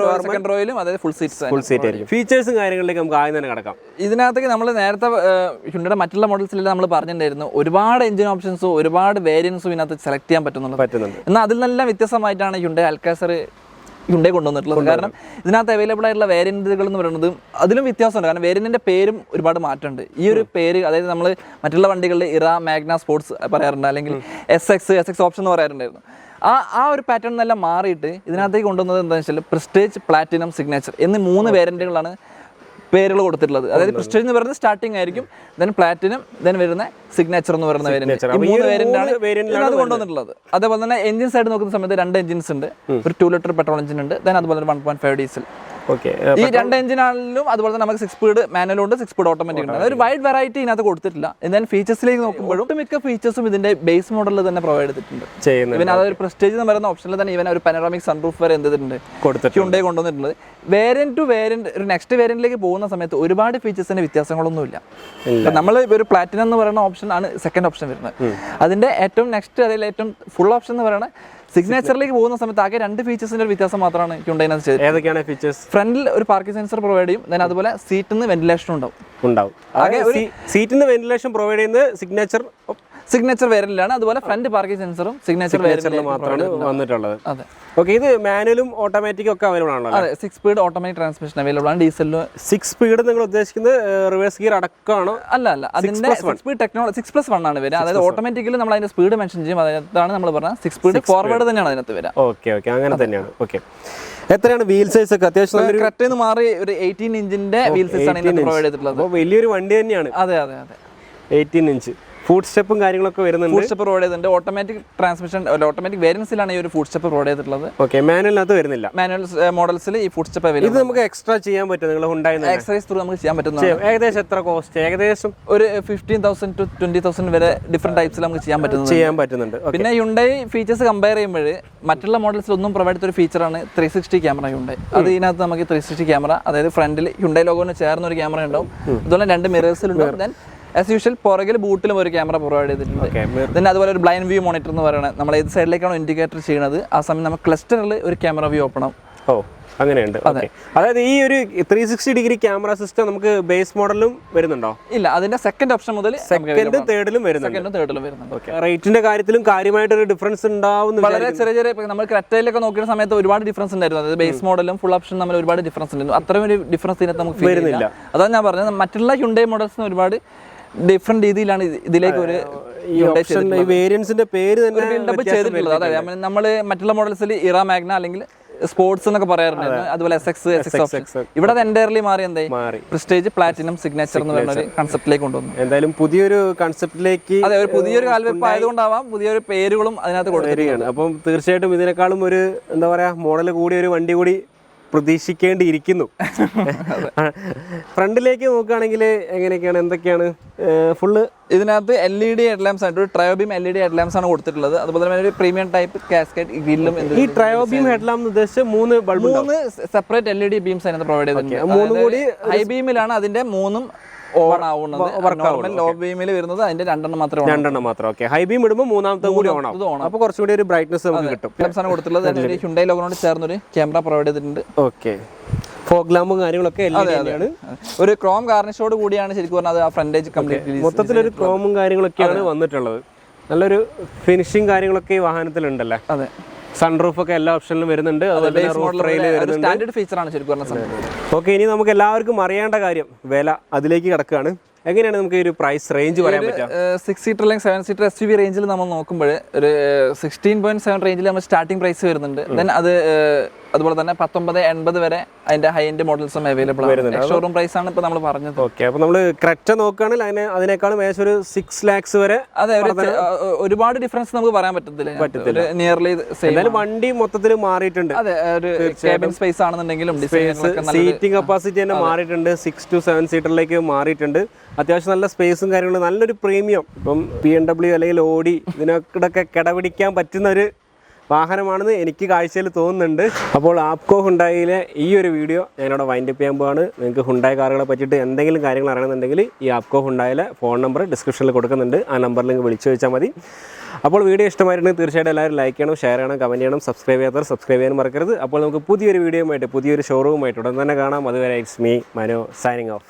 റോ സെക്കൻഡ് റോയിലും അതായത് ഫുൾ സീറ്റ് ആയിരിക്കും. ഫീച്ചേഴ്സും കാര്യങ്ങളിലേക്ക് നമുക്ക് ആദ്യം തന്നെ കിടക്കാം. ഇതിനകത്തേക്ക് നമ്മൾ നേരത്തെ ഹ്യുണ്ടായുടെ മറ്റുള്ള മോഡൽസിൽ നമ്മൾ പറഞ്ഞിട്ടുണ്ടായിരുന്നു ഒരുപാട് എഞ്ചിൻ ഓപ്ഷൻസും ഒരുപാട് വേരിയൻസും ഇതിനകത്ത് സെലക്ട് ചെയ്യാൻ പറ്റുന്നുണ്ട്. എന്നാൽ അതിൽ നിന്നെല്ലാം വ്യത്യസ്തമായിട്ടാണ് ഹ്യുണ്ടായി അൽക്കാസർ ഹ്യുണ്ടായി കൊണ്ടുവന്നിട്ടുള്ളത്. കാരണം ഇതിനകത്ത് അവൈലബിൾ ആയിട്ടുള്ള വേരിയന്റുകൾ എന്ന് പറയുന്നത് അതിലും വ്യത്യാസമുണ്ട്. കാരണം വേരിയന്റിന്റെ പേരും ഒരുപാട് മാറ്റമുണ്ട്. ഈ ഒരു പേര് അതായത് നമ്മൾ മറ്റുള്ള വണ്ടികളിൽ ഇറ, മാഗ്ന, സ്പോർട്സ് പറയാറുണ്ട്, അല്ലെങ്കിൽ SX ഓപ്ഷൻ എന്ന് പറയാറുണ്ടായിരുന്നു. ആ ഒരു പാറ്റേൺ എല്ലാം മാറിയിട്ട് ഇതിനകത്തേക്ക് കൊണ്ടുവന്നത് എന്താണെന്ന് വെച്ചാൽ പ്രിസ്റ്റേജ്, പ്ലാറ്റിനം, സിഗ്നേച്ചർ എന്നീ 3 വേരിയന്റുകളാണ് പേരുകൾ കൊടുത്തിട്ടുള്ളത്. അതായത് പ്രിസ്റ്റേജ് എന്ന് പറയുന്നത് സ്റ്റാർട്ടിംഗ് ആയിരിക്കും, ദെൻ പ്ലാറ്റിനം, ദെൻ വരുന്ന സിഗ്നേച്ചർ എന്ന് പറയുന്ന വേരിയന്റ്. ഈ 3 വേരിയന്റാണ് ഇതിനകത്ത് കൊണ്ടുവന്നിട്ടുള്ളത്. അതേപോലെ തന്നെ എഞ്ചിൻ സൈഡ് നോക്കുന്ന സമയത്ത് 2 എഞ്ചിൻസ് ഉണ്ട്. ഒരു 2 ലിറ്റർ പെട്രോൾ എഞ്ചിൻ ഉണ്ട്, ദെൻ അതുപോലെ 1.5 ഡീസൽ. ഓക്കെ. ഈ 2 എഞ്ചിനാണെങ്കിലും അതുപോലെ തന്നെ നമുക്ക് 6 സ്പീഡ് മാനുവൽ ഉണ്ട്, 6 സ്പീഡ് ഓട്ടോമാറ്റിക് ഉണ്ട്. അതൊരു വൈഡ് വെറൈറ്റി ഇതിനകത്ത് കൊടുത്തിട്ടില്ല. എന്നാൽ ഫീച്ചേഴ്സിലേക്ക് നോക്കുമ്പോഴും മിക്ക ഫീച്ചേഴ്സും ഇതിന്റെ ബേസ് മോഡലിൽ തന്നെ പ്രൊവൈഡ് ചെയ്തിട്ടുണ്ട്. ഇവൻ അതൊരു പ്രസ്റ്റേജ് എന്ന് പറയുന്ന ഓപ്ഷനിൽ തന്നെ ഇവൻ ഒരു പനോറാമിക് സൺറൂഫ് വരെ എന്തിട്ടുണ്ട് ഹ്യുണ്ടായി കൊണ്ടുവന്നിട്ടുണ്ട്. വേരിയന്റ് ടു വേരിയന്റ് ഒരു നെക്സ്റ്റ് വേരിയന്റിലേക്ക് പോകുന്ന സമയത്ത് ഒരുപാട് ഫീച്ചേഴ്സിന്റെ വ്യത്യാസങ്ങളൊന്നുമില്ല. നമ്മൾ ഒരു പ്ലാറ്റിനം എന്ന് പറയുന്ന ഓപ്ഷൻ ആണ് സെക്കൻഡ് ഓപ്ഷൻ വരുന്നത്. അതിന്റെ ഏറ്റവും നെക്സ്റ്റ് അതിൽ ഏറ്റവും ഫുൾ ഓപ്ഷൻ എന്ന് പറയുന്നത് സിഗ്നേച്ചറിലേക്ക് പോകുന്ന സമയത്ത് ആകെ 2 ഫീച്ചേഴ്സിന്റെ ഒരു വ്യത്യാസം മാത്രമാണ് ഹ്യുണ്ടായിനകത്ത് ചെയ്തത്. ഏതൊക്കെയാണ് ഫീച്ചേഴ്സ്? ഫ്രണ്ടിൽ ഒരു പാർക്കിംഗ് സെൻസർ പ്രൊവൈഡ് ചെയ്യും. then അതുപോലെ സീറ്റിൽ നിന്ന് വെന്റിലേഷൻ ഉണ്ടാവും. സീറ്റിൽ നിന്ന് വെന്റിലേഷൻ പ്രൊവൈഡ് ചെയ്യുന്നത് സിഗ്നേച്ചർ വേരിയന്റിലാണ്. അതുപോലെ ഫ്രണ്ട് പാർക്കിംഗ് സെൻസറും സിഗ്നേച്ചർ വേരിയന്റിൽ മാത്രമാണ് വന്നിട്ടുള്ളത്. അതെ. ഓക്കെ. ഇത് മാനുവലും ഓട്ടോമാറ്റിക്കും ഒക്കെ അവൈലബിൾ ആണല്ലോ? അതെ, 6 സ്പീഡ് ഓട്ടോമാറ്റിക് ട്രാൻസ്മിഷൻ അവൈലബിൾ ആണ്. ഡീസലിന് 6 സ്പീഡ് നിങ്ങൾ ഉദ്ദേശിക്കുന്നത് റിവേഴ്സ് ഗിയർ അടക്കമാണോ? അല്ല, അതിന്റെ 6 സ്പീഡ് ടെക്നോളജി 6+1 ആണ് വരിക. അതായത് ഓട്ടോമാറ്റിക്കലി നമ്മൾ അതിന്റെ സ്പീഡ് മെൻഷൻ ചെയ്യും. അതാണ് നമ്മൾ പറഞ്ഞ 6 സ്പീഡ് ഫോർവേഡ് തന്നെയാണ് അതിനകത്ത് വരിക. ഓക്കെ, അങ്ങനെ തന്നെയാണ്. ഓക്കെ. എത്രയാണ് വീൽ സൈസ് ഒക്കെ? അത്യാവശ്യം ക്രെറ്റയിൽ നിന്ന് മാറി ഒരു 18 ഇഞ്ചിന്റെ വീൽ സൈസ് ആണ് ഇതിനകത്ത് പ്രൊവൈഡ് ചെയ്തിട്ടുള്ളത്. വലിയൊരു വണ്ടി തന്നെയാണ്. അതെ. 18 ഇഞ്ച് ഫുഡ് സ്റ്റെപ്പും കാര്യങ്ങളൊക്കെ വരുന്നുണ്ട്. ഫുഡ് സ്റ്റെപ്പ് പ്രൊവൈഡ് ചെയ്തിട്ടുണ്ട്. ഓട്ടോമാറ്റിക് ട്രാൻസ്മിഷൻ ഓട്ടോമാറ്റിക് വേരിയൻസിലാണ് ഈ ഒരു ഫുഡ് സ്റ്റെപ്പ് പ്രൊവൈഡ് ചെയ്തിട്ടുള്ളത്. ഓക്കെ. മാനുവലിനകത്ത് വരുന്നില്ല. മാനുവൽ മോഡൽസിൽ ഈ ഫുഡ് സ്റ്റെപ്പ് അവൈലബിൾ. ഇത് നമുക്ക് എക്സ്ട്രാ ചെയ്യാൻ പറ്റും? നിങ്ങൾ ഉണ്ടായിരുന്ന എക്സസൈസ് ത്രൂ നമുക്ക് ചെയ്യാൻ പറ്റുന്ന ഏകദേശം എത്ര കോസ്റ്റ്? ഏകദേശം ഒരു 15,000 to 20,000 വരെ ഡിഫറെന്റ് ടൈപ്സിൽ നമുക്ക് ചെയ്യാൻ പറ്റുന്നുണ്ട്. പിന്നെ ഹ്യുണ്ടായി ഫീച്ചേഴ്സ് കമ്പയർ ചെയ്യുമ്പോൾ മറ്റുള്ള മോഡൽസിൽ ഒന്നും പ്രൊവൈഡ് ചെയ്തൊരു ഫീച്ചറാണ് 360 ക്യാമറ ഹ്യുണ്ടായി. അത് ഇതിനകത്ത് നമുക്ക് 360 ക്യാമറ, അതായത് ഫ്രണ്ടിൽ ഹ്യുണ്ടായി ലോഗോന് ചേർന്ന ഒരു ക്യാമറ ഉണ്ടാവും. അതുപോലെ 2 മിറേഴ്സിലുണ്ടാവും. ദെൻ ആസ് യൂഷ്വൽ പുറകിൽ ബൂട്ടിലും ഒരു ക്യാമറ പ്രൊവൈഡ് ചെയ്തിട്ടുണ്ട്. പിന്നെ അതുപോലെ ഒരു ബ്ലൈൻഡ് വ്യൂ മോണിറ്റർ എന്ന് പറയുന്നത് നമ്മൾ ഏത് സൈഡിലേക്കാണോ ഇൻഡിക്കേറ്റർ ചെയ്യുന്നത് ആ സമയം നമ്മൾ ക്ലസ്റ്ററിൽ ഒരു ക്യാമറ വ്യൂ ഓപ്പൺ ആവും. അങ്ങനെയുണ്ട്. അതായത് ഈ ഒരു 360 ഡിഗ്രി ക്യാമറ സിസ്റ്റം നമുക്ക് ബേസ് മോഡലിലും വരുന്നുണ്ടോ? ഇല്ല, അതിന്റെ സെക്കൻഡ് ഓപ്ഷൻ മുതൽ സെക്കൻഡും തേർഡിലും വരുന്നുണ്ട്. റേറ്റിന്റെ കാര്യത്തിലും കാര്യമായിട്ടൊരു ഡിഫറൻസ് ഉണ്ടാവുന്നു. വളരെ ചെറിയ നമ്മൾ ക്രെറ്റയിലൊക്കെ നോക്കുന്ന സമയത്ത് ഒരുപാട് ഡിഫറൻസ് ഉണ്ടായിരുന്നു. അതായത് ബേസ് മോഡലും ഫുൾ ഓപ്ഷൻ തമ്മിൽ ഒരുപാട് ഡിഫറൻസ് ഉണ്ടായിരുന്നു. അത്രയും ഒരു ഡിഫറൻസ് ഇതിനകത്ത് നമുക്ക് വരുന്നില്ല. അതാണ് ഞാൻ പറഞ്ഞത്. മറ്റുള്ള ഹ്യുണ്ടായി മോഡൽസിന് ഒരുപാട് ഡിഫറെന്റ് രീതിയിലാണ് ഇതിലേക്ക് ഒരു വേരിയൻസിന്റെ പേര് ചെയ്തിട്ടുള്ളത്. അതായത് നമ്മൾ മറ്റുള്ള മോഡൽസിൽ ഇറ മാഗ്ന അല്ലെങ്കിൽ സ്പോർട്സ് എന്നൊക്കെ പറയാറുണ്ട്. അതുപോലെ SX ഇവിടെ അത് എൻറ്റയർലി മാറി. എന്തായി പ്രസ്റ്റേജ് പ്ലാറ്റിനം സിഗ്നേച്ചർ എന്ന് പറയുന്ന ഒരു കൺസെപ്റ്റിലേക്ക് കൊണ്ടുവന്നു. എന്തായാലും പുതിയൊരു കൺസെപ്റ്റിലേക്ക്. അതെ, ഒരു പുതിയൊരു കാൽവെപ്പ് ആയതുകൊണ്ടാവാം പുതിയൊരു പേരുകളും അതിനകത്ത് കൊടുത്തിരിക്കുകയാണ്. അപ്പം തീർച്ചയായിട്ടും ഇതിനേക്കാളും ഒരു എന്താ പറയാ മോഡൽ കൂടി ഒരു വണ്ടി കൂടി പ്രതീക്ഷിക്കേണ്ടിയിരിക്കുന്നു. ഫ്രണ്ടിലേക്ക് നോക്കുകയാണെങ്കിൽ എങ്ങനെയൊക്കെയാണ്, എന്തൊക്കെയാണ്? ഫുള്ള് ഇതിനകത്ത് LED ഹെഡ്ലാംപ്സ് ആണ്, ഒരു ട്രയോബീം LED ഹെഡ്ലാംപ്സ് ആണ് കൊടുത്തിട്ടുള്ളത്. അതുപോലെ തന്നെ ഒരു പ്രീമിയം ടൈപ്പ് കാസ്കേഡ് ഗ്രില്ലും. ഈ ട്രയോബീം ഹെഡ്ലാമ്പ് ഉദ്ദേശിച്ച് 3 ബൾബ്, 3 സെപ്പറേറ്റ് LED ബീംസ് അതിനകത്ത് പ്രൊവൈഡ് ചെയ്തിട്ടുണ്ട്. ഹൈ ബീമിലാണ് അതിന്റെ 3 ഓൺ ആവുന്നത്. നോർമൽ ലോ ബീമിൽ വരുന്നത് അതിന്റെ 2 മാത്രം. ഓക്കെ. ഹൈ ബീം ഇടുമ്പോൾ മൂന്നാമത്തെ കൂടി ഓൺ ആവും. അപ്പോൾ കുറച്ചുകൂടി ഒരു ബ്രൈറ്റ്നസ് നമുക്ക് കിട്ടും. ആണ് കൊടുത്തിട്ടുള്ളത്. ഹ്യുണ്ടായി ലോഗോനോട് ചേർന്നൊരു ക്യാമറ പ്രൊവൈഡ് ചെയ്തിട്ടുണ്ട്. ഓക്കെ. ഫോഗ് ലാമ്പും കാര്യങ്ങളൊക്കെ ഒരു ക്രോം ഗാർണിഷോട് കൂടിയാണ് ശരിക്കും പറഞ്ഞാൽ ആ ഫ്രണ്ടേജ് കംപ്ലീറ്റ്. മൊത്തത്തിലൊരു ക്രോമും കാര്യങ്ങളൊക്കെയാണ് വന്നിട്ടുള്ളത്. നല്ലൊരു ഫിനിഷിംഗ് കാര്യങ്ങളൊക്കെ ഈ വാഹനത്തിലുണ്ടല്ലേ? അതെ. സൺറൂഫ് ഒക്കെ എല്ലാ ഓപ്ഷനിലും വരുന്നുണ്ട്. സ്റ്റാൻഡേർഡ് ഫീച്ചറാണ് ശരിക്കും പറഞ്ഞാൽ. ഓക്കെ. ഇനി നമുക്ക് എല്ലാവർക്കും അറിയേണ്ട കാര്യം വില, അതിലേക്ക് കിടക്കുകയാണ്. എങ്ങനെയാണ് നമുക്ക് ഈ ഒരു പ്രൈസ് റേഞ്ച് പറയാൻ പറ്റുക? 6 സീറ്റർ അല്ലെങ്കിൽ 7 സീറ്റർ SUV റേഞ്ചിൽ നമ്മൾ നോക്കുമ്പോൾ ഒരു 16.7 റേഞ്ചിൽ നമ്മൾ സ്റ്റാർട്ടിംഗ് പ്രൈസ് വരുന്നുണ്ട്. ദെൻ അതുപോലെ തന്നെ 1980 വരെ അതിന്റെ ഹൈ എൻഡ് മോഡൽസും അവൈലബിൾ ആണ്. ഷോറൂം പ്രൈസ് ആണ് ഇപ്പോൾ നമ്മൾ പറഞ്ഞത്. ഓക്കെ. അപ്പോൾ നമ്മൾ ക്രെറ്റ നോക്കുകയാണെങ്കിൽ അതിനേക്കാളും ഏകദേശം ഒരു 6 lakhs വരെ. അതെ, ഒരുപാട് ഡിഫറൻസ് നമുക്ക് പറയാൻ പറ്റത്തില്ല. നിയർലി എന്തായാലും വണ്ടി മൊത്തത്തിൽ മാറിയിട്ടുണ്ട്. അതെ, ഒരു കേബിൻ സ്പേസ് ആണെന്നുണ്ടെങ്കിലും സീറ്റിംഗ് കപ്പാസിറ്റി തന്നെ മാറിയിട്ടുണ്ട്. 6 to 7 സീറ്ററിലേക്ക് മാറിയിട്ടുണ്ട്. അത്യാവശ്യം നല്ല സ്പേസും കാര്യങ്ങളും, നല്ലൊരു പ്രീമിയം. ഇപ്പം BMW അല്ലെങ്കിൽ Audi ഇതിനൊക്കെ കിടപിടിക്കാൻ പറ്റുന്ന ഒരു വാഹനമാണെന്ന് എനിക്ക് കാഴ്ചയിൽ തോന്നുന്നുണ്ട്. അപ്പോൾ ആപ്കോ ഹുണ്ടായിലെ ഈ ഒരു വീഡിയോ ഞാനിവിടെ വൈൻഡപ്പ് ചെയ്യാൻ പോവാണ്. നിങ്ങൾക്ക് ഹുണ്ടായി കാറുകളെ പറ്റിയിട്ട് എന്തെങ്കിലും കാര്യങ്ങൾ അറിയണമെന്നുണ്ടെങ്കിൽ ഈ ആപ്കോ ഹുണ്ടായിലെ ഫോൺ നമ്പർ ഡിസ്ക്രിപ്ഷനിൽ കൊടുക്കുന്നുണ്ട്. ആ നമ്പറിലേക്ക് വിളിച്ചു ചോദിച്ചാൽ മതി. അപ്പോൾ വീഡിയോ ഇഷ്ടമായിട്ടുണ്ടെങ്കിൽ തീർച്ചയായിട്ടും എല്ലാവരും ലൈക്ക് ചെയ്യണം, ഷെയർ ചെയ്യണം, കമൻറ്റ് ചെയ്യണം. സബ്സ്ക്രൈബ് ചെയ്യാത്തവർ സബ്സ്ക്രൈബ് ചെയ്യാൻ മറക്കരുത്. അപ്പോൾ നമുക്ക് പുതിയൊരു വീഡിയോയുമായിട്ട് പുതിയൊരു ഷോറൂമായിട്ട് ഉടൻ തന്നെ കാണാം. അതുവരെ ഇറ്റ്സ് മീ മനോ സൈനിങ് ഓഫ്.